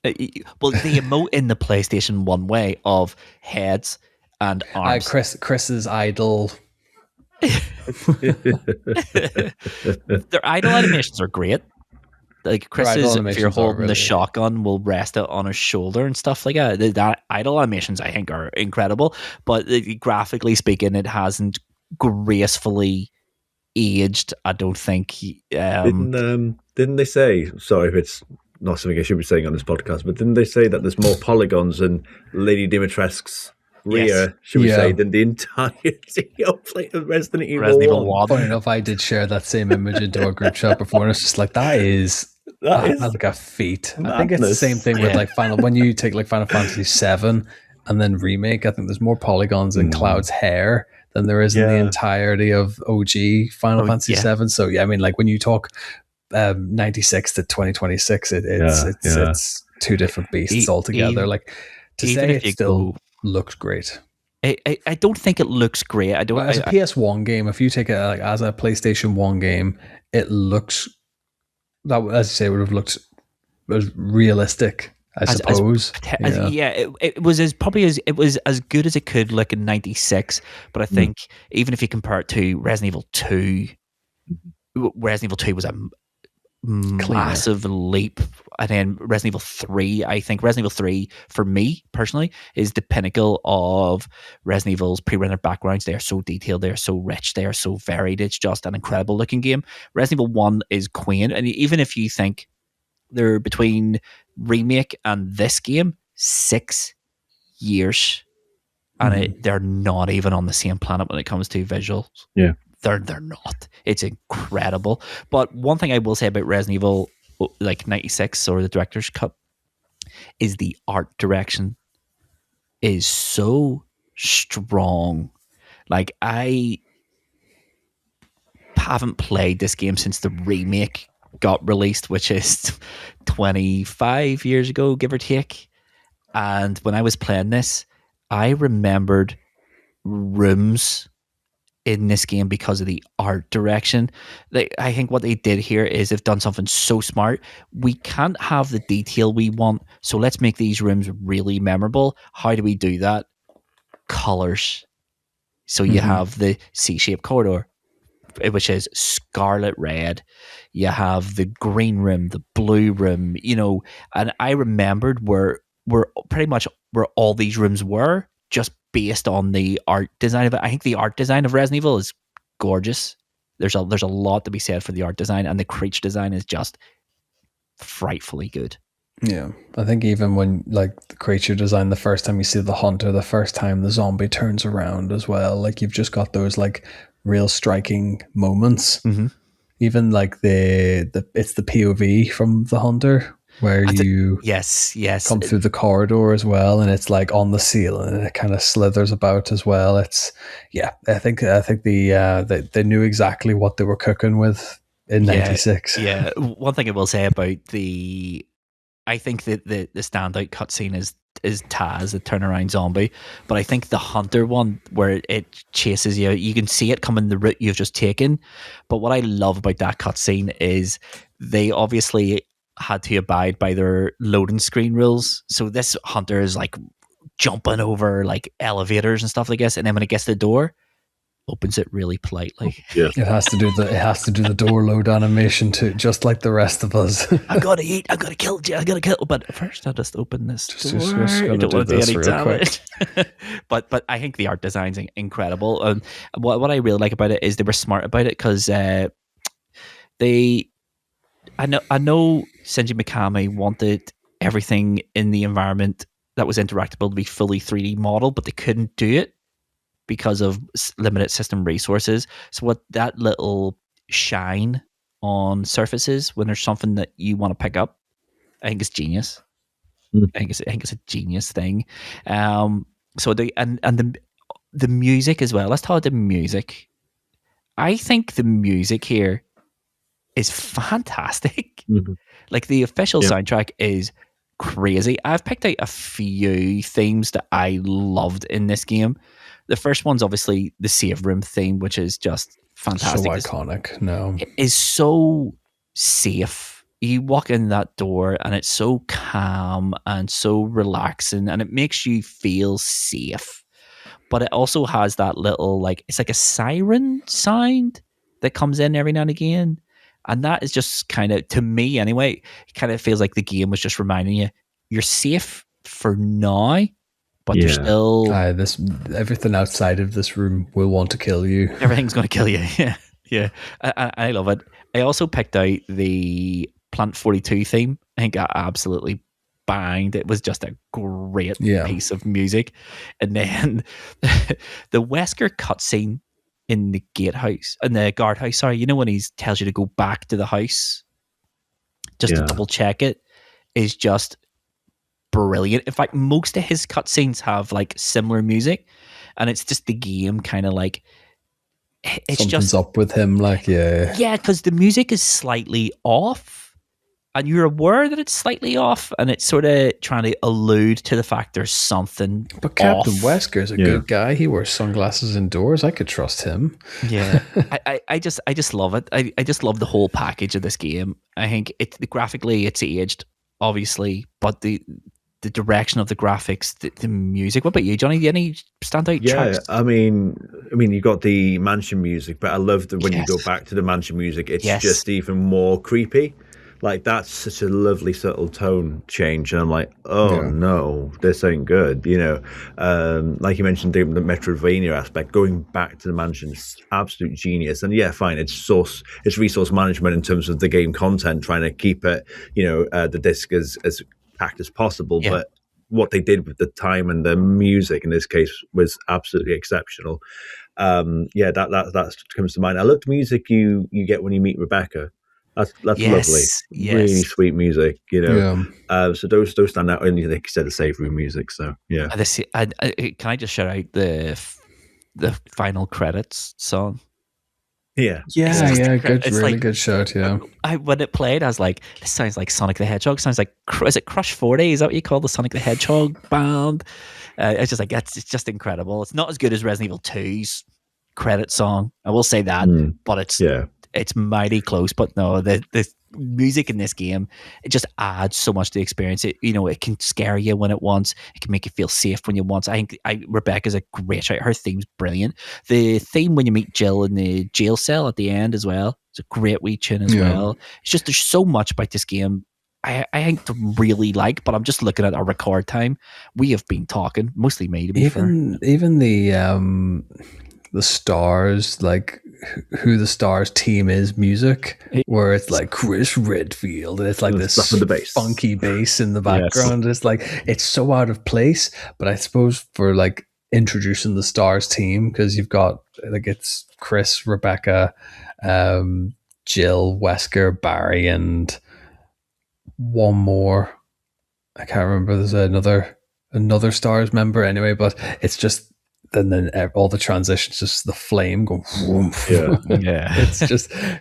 C: Well, they emote in the PlayStation 1 way of heads and arms.
A: Chris's idol.
C: Their idle animations are great. Like Chris's, if you're holding
A: really
C: the shotgun, will rest it on his shoulder and stuff like that. That idle animations, I think, are incredible. But graphically speaking, it hasn't gracefully aged, I don't think.
D: Didn't they say? Sorry if it's not something I should be saying on this podcast, but didn't they say that there's more polygons in Lady Dimitrescu's rear, should we say, than the entirety of Resident Evil 1.
A: Funny enough, I did share that same image into our group chat before, and it's just like, that is like a feat.
D: Madness.
A: I think it's the same thing with like when you take like Final Fantasy 7 and then remake, I think there's more polygons in Cloud's hair than there is in the entirety of OG Final Fantasy 7. So yeah, I mean, like when you talk 96 to 2026, it's two different beasts altogether. Like, to say it still looks great.
C: I don't think it looks great. I don't.
A: As a PS1 game, if you take it like as a PlayStation 1 game, it looks, that, as you say, would have looked as realistic, I suppose.
C: It was as good as it could look in 96. But I think even if you compare it to Resident Evil 2, Resident Evil 2 was a massive leap. And then Resident Evil 3, I think Resident Evil 3, for me personally, is the pinnacle of Resident Evil's pre-rendered backgrounds. They are so detailed, they are so rich, they are so varied. It's just an incredible looking game. Resident Evil 1 is quaint, and even if you think they're between remake and this game, 6 years, and they're not even on the same planet when it comes to visuals.
D: Yeah.
C: They're not. It's incredible. But one thing I will say about Resident Evil, like 96 or the director's cut, is the art direction is so strong. Like, I haven't played this game since the remake got released, which is 25 years ago, give or take. And when I was playing this, I remembered rooms in this game because of the art direction. Like, I think what they did here is they've done something so smart. We can't have the detail we want, so let's make these rooms really memorable. How do we do that? Colors. So you have the C-shaped corridor, which is scarlet red. You have the green room, the blue room, and I remembered where pretty much where all these rooms were, just based on the art design of it. I think the art design of Resident Evil is gorgeous. There's a lot to be said for the art design, and the creature design is just frightfully good.
A: Yeah, I think even when like the creature design, the first time you see the hunter, the first time the zombie turns around as well, like you've just got those like real striking moments.
C: Mm-hmm.
A: Even like the it's the POV from the hunter where you
C: Yes.
A: come through the corridor as well, and it's like on the ceiling and it kind of slithers about as well. It's I think they knew exactly what they were cooking with in '96.
C: Yeah. One thing I will say about I think that the standout cutscene is Taz, the turnaround zombie. But I think the hunter one, where it chases you, you can see it coming the route you've just taken. But what I love about that cutscene is they obviously had to abide by their loading screen rules. So this hunter is like jumping over like elevators and stuff like this, and then when it gets to the door, opens it really politely.
D: Yeah.
A: It has to do the door load animation too, just like the rest of us.
C: I gotta eat. I gotta kill. But first, I just open this door.
A: just
C: I
A: gonna
C: don't
A: do
C: want to do
A: this
C: any
A: real
C: damage. but I think the art design's incredible. And what I really like about it is they were smart about it because I know Shinji Mikami wanted everything in the environment that was interactable to be fully 3D model, but they couldn't do it because of limited system resources. So what that little shine on surfaces when there's something that you want to pick up, I think it's genius. I think it's a genius thing. So the music as well. Let's talk about the music. I think the music here is fantastic.
D: Mhm.
C: Like the official
D: Yep.
C: soundtrack is crazy. I've picked out a few themes that I loved in this game. The first one's obviously the save room theme, which is just fantastic.
A: So iconic. No,
C: It is so safe. You walk in that door and it's so calm and so relaxing, and it makes you feel safe. But it also has that little, like, it's like a siren sound that comes in every now and again. And that is just kind of, to me anyway, it kind of feels like the game was just reminding you, you're safe for now, but you're
D: Yeah.
C: still,
A: this everything outside of this room will want to kill you.
C: everything's going to kill you. Yeah. I love it. I also picked out the Plant 42 theme. I think I absolutely banged. It was just a great piece of music. And then the Wesker cutscene in the gatehouse, in the guardhouse, sorry, you know when he tells you to go back to the house just to double check it, is just brilliant. In fact, most of his cutscenes have like similar music, and it's just the game kind of like, it's
A: Something's
C: just
A: up with him, like
C: because the music is slightly off, and you're aware that it's slightly off, and it's sort of trying to allude to the fact there's something.
A: But Captain
C: off.
A: Wesker's a good guy. He wears sunglasses indoors. I could trust him.
C: Yeah, I just love it. I just love the whole package of this game. I think graphically it's aged, obviously, but the direction of the graphics, the music. What about you, Johnny? Any standout tracks?
D: I mean, you got the mansion music, but I love that when you go back to the mansion music, it's just even more creepy. Like, that's such a lovely subtle tone change, and I'm like, no, this ain't good. You know, like you mentioned, the Metroidvania aspect, going back to the mansion is absolute genius. And fine, it's resource management in terms of the game content, trying to keep it, the disc as packed as possible, but what they did with the time and the music in this case was absolutely exceptional. That comes to mind. I love the music you get when you meet Rebecca. That's lovely. Really sweet music, so those stand out. And like you said, the save room music. So yeah.
C: Can I just shout out the final credits song?
D: Yeah,
A: good, really good shout. Yeah,
C: when it played, I was like, "This sounds like Sonic the Hedgehog." Sounds like, is it Crush 40? Is that what you call the Sonic the Hedgehog band? It's just like it's just incredible. It's not as good as Resident Evil 2's credit song, I will say that, but it's mighty close. But no, the music in this game, it just adds so much to the experience. It can scare you when it wants. It can make you feel safe when you want. I think Rebecca's a great shout. Her theme's brilliant. The theme when you meet Jill in the jail cell at the end as well, it's a great wee tune as well. It's just, there's so much about this game I think to really like, but I'm just looking at our record time. We have been talking, mostly me, to be fair.
A: Even the stars, like who the Stars team is music, where it's like Chris Redfield, and it's like this
D: stuff with the bass.
A: funky bass in the background. It's like it's so out of place. But I suppose for like introducing the Stars team, because you've got like it's Chris, Rebecca, Jill, Wesker, Barry, and one more. I can't remember. There's another Stars member anyway, but it's just. And then all the transitions, just the flame going. Whoomph.
C: Yeah.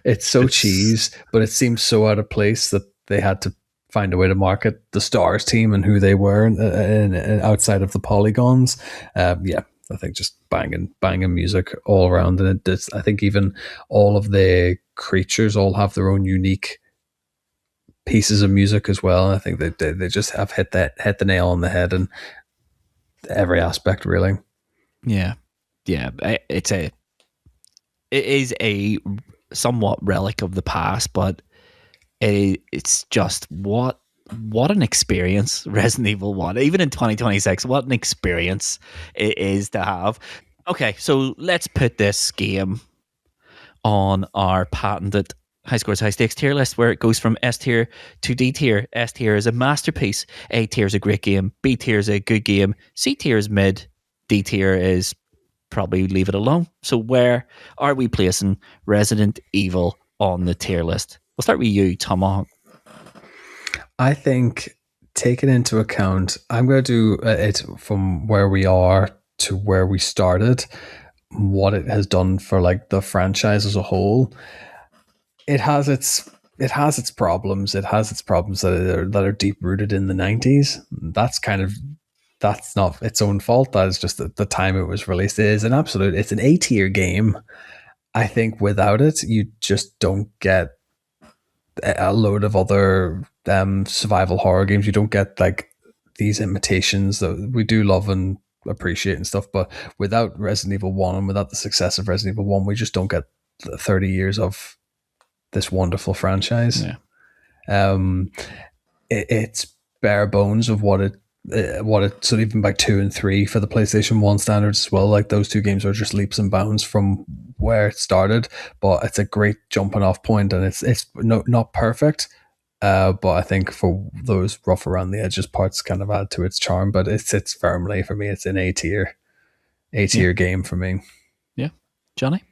A: it's so cheese, but it seems so out of place that they had to find a way to market the Stars team and who they were and outside of the polygons. I think just banging music all around, and I think even all of the creatures all have their own unique pieces of music as well. And I think they just have hit the nail on the head in every aspect, really.
C: Yeah. It is a somewhat relic of the past, but it's just what an experience Resident Evil 1, even in 2026, what an experience it is to have. Okay, so let's put this game on our patented High Scores High Stakes tier list, where it goes from S tier to D tier. S tier is a masterpiece, A tier is a great game, B tier is a good game, C tier is mid, D tier is probably leave it alone. So where are we placing Resident Evil on the tier list? We'll start with you, Tomahawk.
A: I think, taking into account, I'm going to do it from where we are to where we started, what it has done for like the franchise as a whole. It has its problems. It has its problems that are deep rooted in the 90s. That's not its own fault. That is just the time it was released. It's an A tier game. I think without it, you just don't get a load of other survival horror games. You don't get like these imitations that we do love and appreciate and stuff. But without Resident Evil 1 and without the success of Resident Evil 1, we just don't get 30 years of this wonderful franchise.
C: Yeah.
A: It's bare bones of what it so even by 2 and 3 for the PlayStation 1 standards as well, like those two games are just leaps and bounds from where it started, but it's a great jumping off point, and it's not perfect, but I think for those rough around the edges parts kind of add to its charm. But it sits firmly for me. It's an A tier game for me.
C: Yeah. Johnny?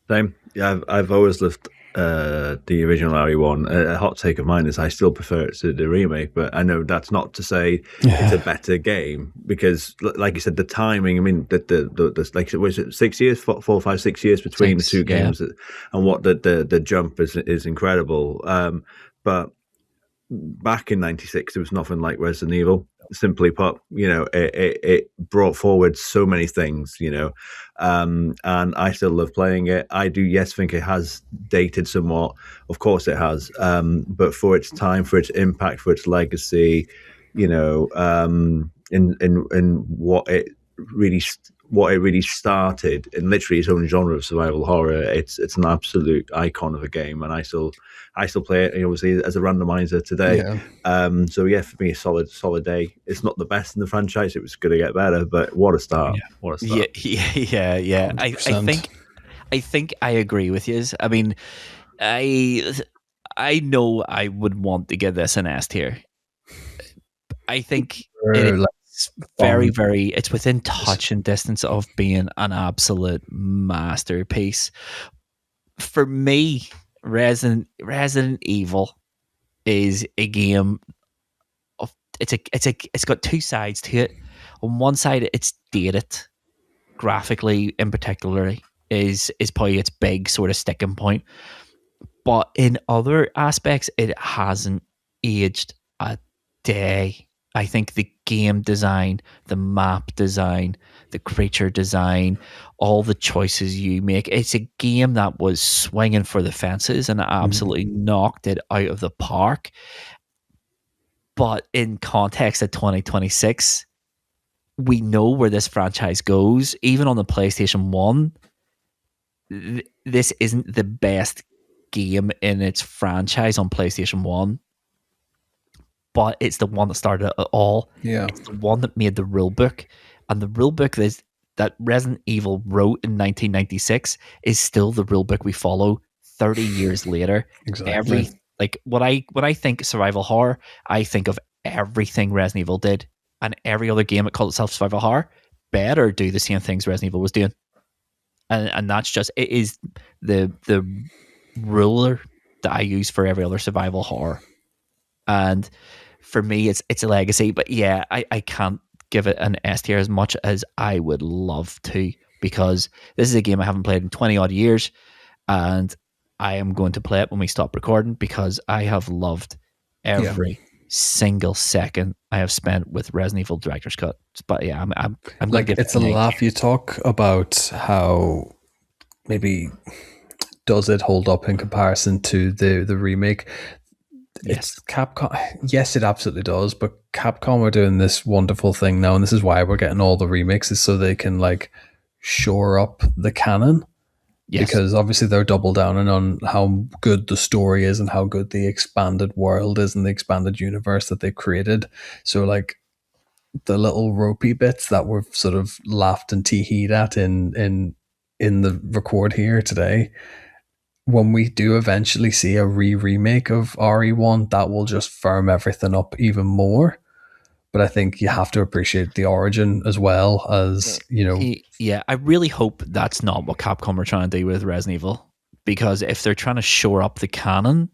D: Same. Yeah, I've always loved the original RE1. A hot take of mine is I still prefer it to the remake, but I know that's not to say it's a better game, because, like you said, the timing. I mean, the like, was it 6 years, 4, 5, 6 years between the two games, and what the jump is incredible. But back in '96, there was nothing like Resident Evil. Simply put, it brought forward so many things, and I still love playing it. I do, yes, think it has dated somewhat. Of course it has, but for its time, for its impact, for its legacy, in what it really started, in literally its own genre of survival horror, it's an absolute icon of a game, and I still play it, obviously, as a randomizer today. So yeah, for me, a solid day. It's not the best in the franchise. It was going to get better, but what a start! What a start!
C: Yeah. I think I agree with you. I mean, I know I would want to give this an S tier. I think it's very, very. It's within touch and distance of being an absolute masterpiece. For me, Resident Evil is a game of it's got two sides to it. On one side, it's dated graphically, in particular, is probably its big sort of sticking point. But in other aspects, it hasn't aged a day. I think the game design, the map design, the creature design, all the choices you make. It's a game that was swinging for the fences and absolutely knocked it out of the park. But in context of 2026, we know where this franchise goes. Even on the PlayStation 1, this isn't the best game in its franchise on PlayStation 1. But it's the one that started it all.
A: Yeah.
C: It's the one that made the rule book. And the rule book is that Resident Evil wrote in 1996 is still the rule book we follow 30 years later.
A: Exactly.
C: When I think survival horror, I think of everything Resident Evil did, and every other game that called itself survival horror better do the same things Resident Evil was doing. And that's just, it is the ruler that I use for every other survival horror. And for me, it's a legacy. But yeah, I can't give it an S tier as much as I would love to, because this is a game I haven't played in 20 odd years, and I am going to play it when we stop recording, because I have loved every single second I have spent with Resident Evil Director's Cut. But yeah, I'm
A: like, it's a laugh. You talk about how maybe does it hold up in comparison to the remake. It's Capcom. Yes, it absolutely does. But Capcom are doing this wonderful thing now, and this is why we're getting all the remakes, is so they can like shore up the canon. Yes. Because obviously they're double downing on how good the story is and how good the expanded world is and the expanded universe that they've created. So like the little ropey bits that we've sort of laughed and tee-heed at in the record here today, when we do eventually see a remake of RE1, that will just firm everything up even more. But I think you have to appreciate the origin as well as, you know.
C: Yeah, I really hope that's not what Capcom are trying to do with Resident Evil. Because if they're trying to shore up the canon,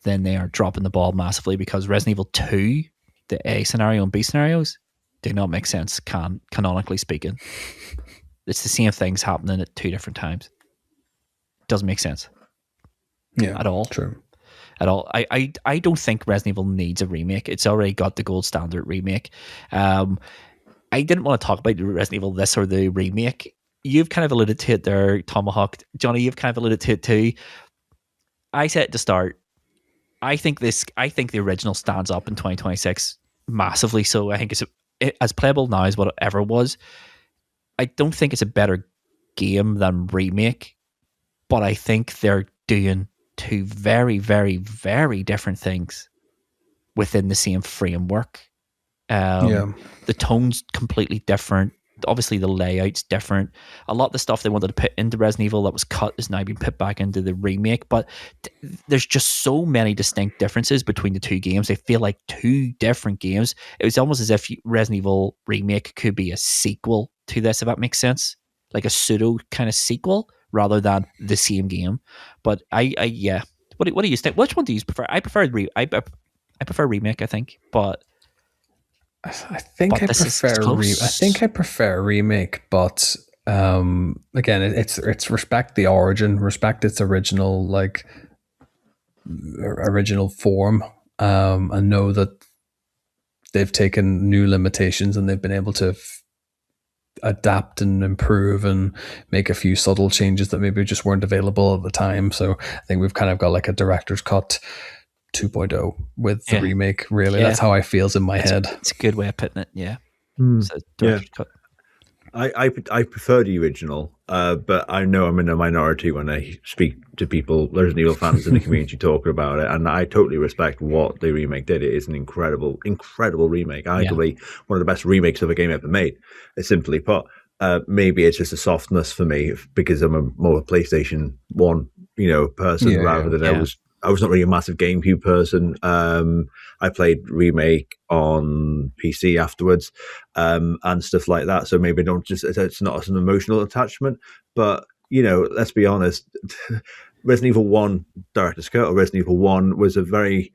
C: then they are dropping the ball massively, because Resident Evil 2, the A scenario and B scenarios, do not make sense, canonically speaking. It's the same things happening at two different times. Doesn't make sense.
A: Yeah.
C: At all.
A: True.
C: At all. I don't think Resident Evil needs a remake. It's already got the gold standard remake. I didn't want to talk about Resident Evil this or the remake. You've kind of alluded to it there, Tomahawk. Johnny, you've kind of alluded to it too. I said at the start, I think the original stands up in 2026 massively. So I think it's as playable now as whatever it was. I don't think it's a better game than remake, but I think they're doing two very, very, very different things within the same framework. The tone's completely different. Obviously, the layout's different. A lot of the stuff they wanted to put into Resident Evil that was cut is now being put back into the remake. But there's just so many distinct differences between the two games. They feel like two different games. It was almost as if Resident Evil remake could be a sequel to this, if that makes sense. Like a pseudo kind of sequel rather than the same game. But yeah. What do you think? Which one do you prefer? I prefer I prefer remake, I think, but
A: I think I prefer remake, but again, it's respect the origin, respect its original form, and know that they've taken new limitations and they've been able to adapt and improve and make a few subtle changes that maybe just weren't available at the time. So I think we've kind of got like a director's cut 2.0 with the remake. Really, that's how I feels in my head.
C: It's a good way of putting it. Yeah. So cut.
D: I prefer the original, but I know I'm in a minority when I speak to people, Resident Evil fans in the community, talking about it, and I totally respect what the remake did. It is an incredible remake, arguably one of the best remakes of a game ever made. It's simply put. Maybe it's just a softness for me because I'm a more PlayStation 1, person rather than I was not really a massive GameCube person. I played remake on PC afterwards, and stuff like that. So maybe it's not an emotional attachment. But let's be honest, Resident Evil 1 Director's Cut or Resident Evil 1 was a very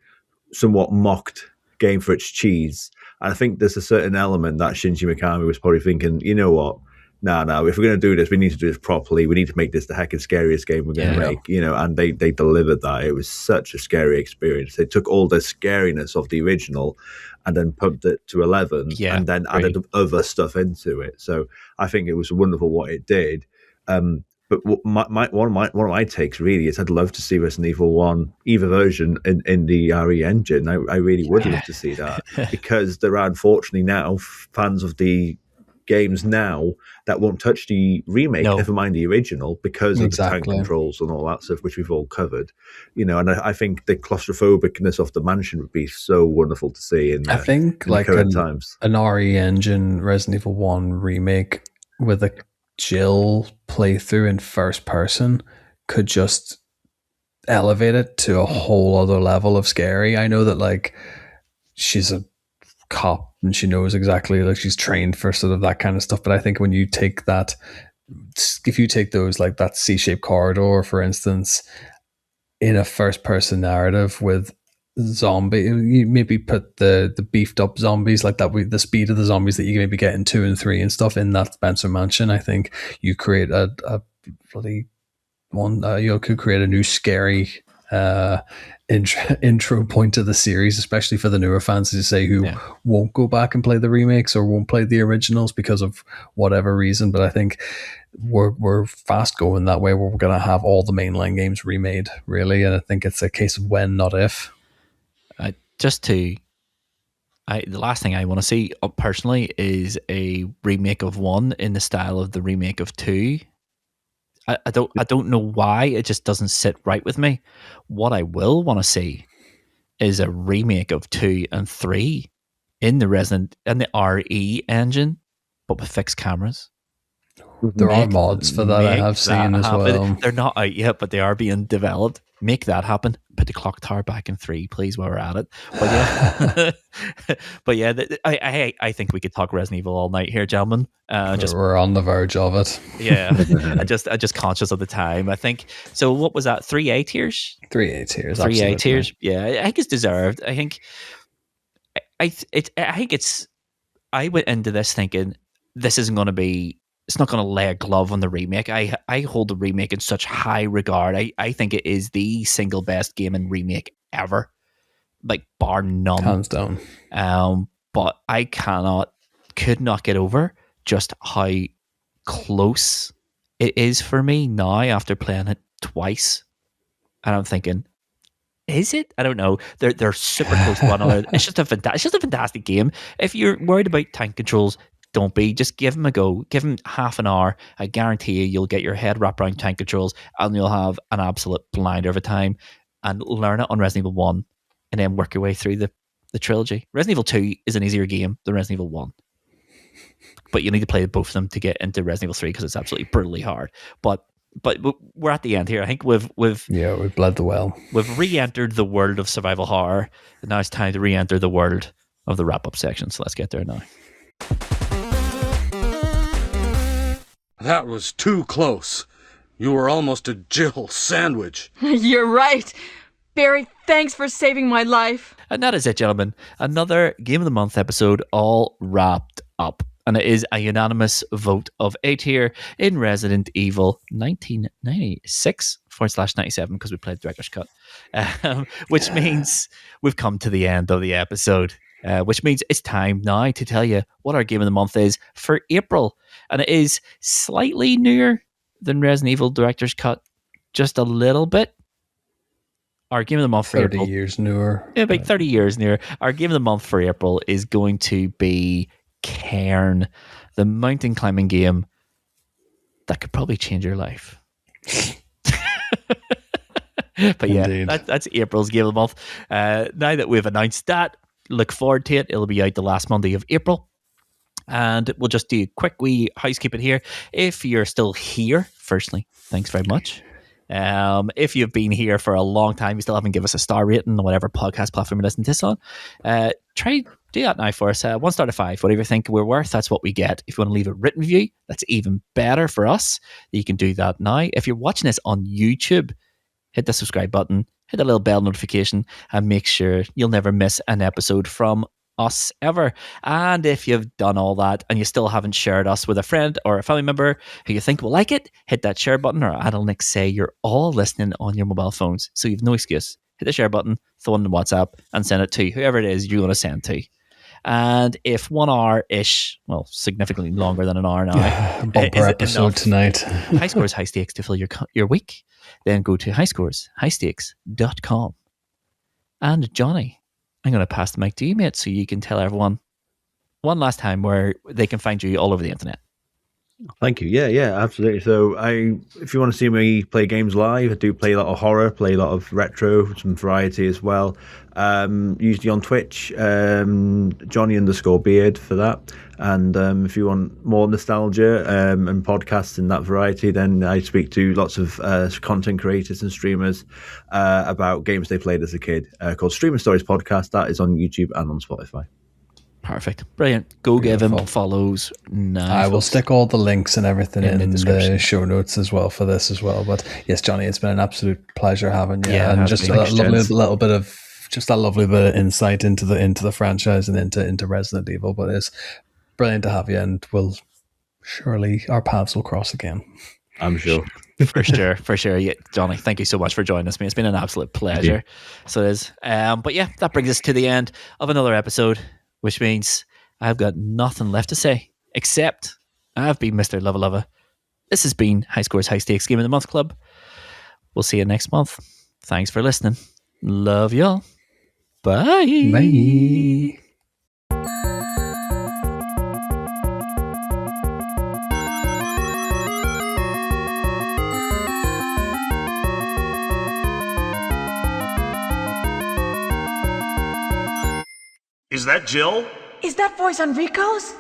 D: somewhat mocked game for its cheese. And I think there's a certain element that Shinji Mikami was probably thinking, you know what? No, if we're going to do this, we need to do this properly. We need to make this the heckin' scariest game we're going to make, and they delivered that. It was such a scary experience. They took all the scariness of the original and then pumped it to 11 and then added other stuff into it. So I think it was wonderful what it did. But one of my takes really is I'd love to see Resident Evil 1 either version in the RE engine. I really would love to see that because there are unfortunately now fans of the games now that won't touch the remake, never mind the original, because of the tank controls and all that stuff, which we've all covered. And I think the claustrophobicness of the mansion would be so wonderful to see in
A: I think
D: in
A: like
D: current times.
A: An RE engine Resident Evil 1 remake with a Jill playthrough in first person could just elevate it to a whole other level of scary. I know that like she's a cop and she knows exactly, like she's trained for sort of that kind of stuff, but I think when you take that, if you take those, like that C-shaped corridor for instance, in a first person narrative with zombie, you maybe put the beefed up zombies like that, with the speed of the zombies that you maybe get in 2 and 3 and stuff in that Spencer mansion, I think you create a bloody one, you could create a new scary intro point to the series, especially for the newer fans, as you say, who won't go back and play the remakes or won't play the originals because of whatever reason. But I think we're fast going that way, where we're going to have all the mainline games remade, really, and I think it's a case of when, not if.
C: The last thing I want to see personally is a remake of 1 in the style of the remake of 2. I don't know why, it just doesn't sit right with me. What I will want to see is a remake of 2 and 3 in the RE engine, but with fixed cameras.
A: There are mods for that, I have seen as well.
C: They're not out yet, but they are being developed. Make that happen. Put the clock tower back in 3, please, while we're at it. But yeah, I think we could talk Resident Evil all night here, gentlemen.
A: We're on the verge of it.
C: Yeah, I just conscious of the time. I think so. What was that? 3 A tiers.
A: 3 A tiers.
C: 3 A tiers. Yeah, I think it's deserved. I think it's. I went into this thinking this isn't going to be. It's not going to lay a glove on the remake. I hold the remake in such high regard. I think it is the single best gaming remake ever, like bar none,
A: hands down.
C: But I could not get over just how close it is for me now after playing it twice, and I'm thinking, is it? I don't know. They're super close to one another. It's just a fantastic game. If you're worried about tank controls, don't be. Just give them a go. Give them half an hour. I guarantee you'll get your head wrapped around tank controls and you'll have an absolute blinder of a time, and learn it on Resident Evil 1 and then work your way through the trilogy. Resident Evil 2 is an easier game than Resident Evil 1. But you need to play both of them to get into Resident Evil 3 because it's absolutely brutally hard. But we're at the end here. I think we've
A: bled the well.
C: We've re-entered the world of survival horror. And now it's time to re-enter the world of the wrap-up section. So let's get there now.
B: That was too close. You were almost a Jill sandwich.
F: You're right. Barry, thanks for saving my life.
C: And that is it, gentlemen. Another Game of the Month episode all wrapped up. And it is a unanimous vote of A tier in Resident Evil 1996/97, because we played Director's Cut. Which means we've come to the end of the episode. Which means it's time now to tell you what our Game of the Month is for April. And it is slightly newer than Resident Evil Director's Cut, just a little bit. Our Game of the Month for
A: 30
C: April,
A: years newer.
C: Yeah, about 30 years newer. Our Game of the Month for April is going to be Cairn, the mountain climbing game that could probably change your life. But yeah, that's April's Game of the Month. Now that we've announced that, look forward to it. It'll be out the last Monday of April. And we'll just do a quick wee housekeeping here. If you're still here, firstly, thanks very much. If you've been here for a long time, you still haven't given us a star rating on whatever podcast platform you're listening to this on, try do that now for us. 1 star to 5, whatever you think we're worth, that's what we get. If you want to leave a written review, that's even better for us. You can do that now. If you're watching this on YouTube, hit the subscribe button, hit the little bell notification, and make sure you'll never miss an episode from us ever. And if you've done all that and you still haven't shared us with a friend or a family member who you think will like it, hit that share button, or it'll next say you're all listening on your mobile phones, so you've no excuse. Hit the share button, throw it in WhatsApp, and send it to whoever it is you're going to send to. And if 1 hour-ish, well, significantly longer than an hour now,
A: bumper episode tonight.
C: High scores, high stakes to fill your week, then go to highscoreshighstakes.com. And Johnny, I'm going to pass the mic to you, mate, so you can tell everyone one last time where they can find you all over the internet.
D: Thank you. Yeah, absolutely. So, if you want to see me play games live, I do play a lot of horror, play a lot of retro, some variety as well. Usually on Twitch, Johnny_Beard for that. And if you want more nostalgia and podcasts in that variety, then I speak to lots of content creators and streamers about games they played as a kid, called Streamer Stories Podcast. That is on YouTube and on Spotify.
C: Perfect. Brilliant. Go give him follows now.
A: I will stick all the links and everything in
C: the
A: the show notes as well for this as well. But yes, Johnny, it's been an absolute pleasure having you.
C: Yeah,
A: and just a lovely bit of insight into the franchise and into Resident Evil. But it's brilliant to have you, and we'll surely our paths will cross again.
D: I'm sure.
C: For sure. Yeah, Johnny, thank you so much for joining us. It's been an absolute pleasure. So it is. But yeah, that brings us to the end of another episode, which means I've got nothing left to say except I've been Mr. Luvva. This has been High Scores High Stakes Game of the Month Club. We'll see you next month. Thanks for listening. Love y'all. Bye.
A: Bye.
G: Is that Jill?
F: Is that voice Enrico's?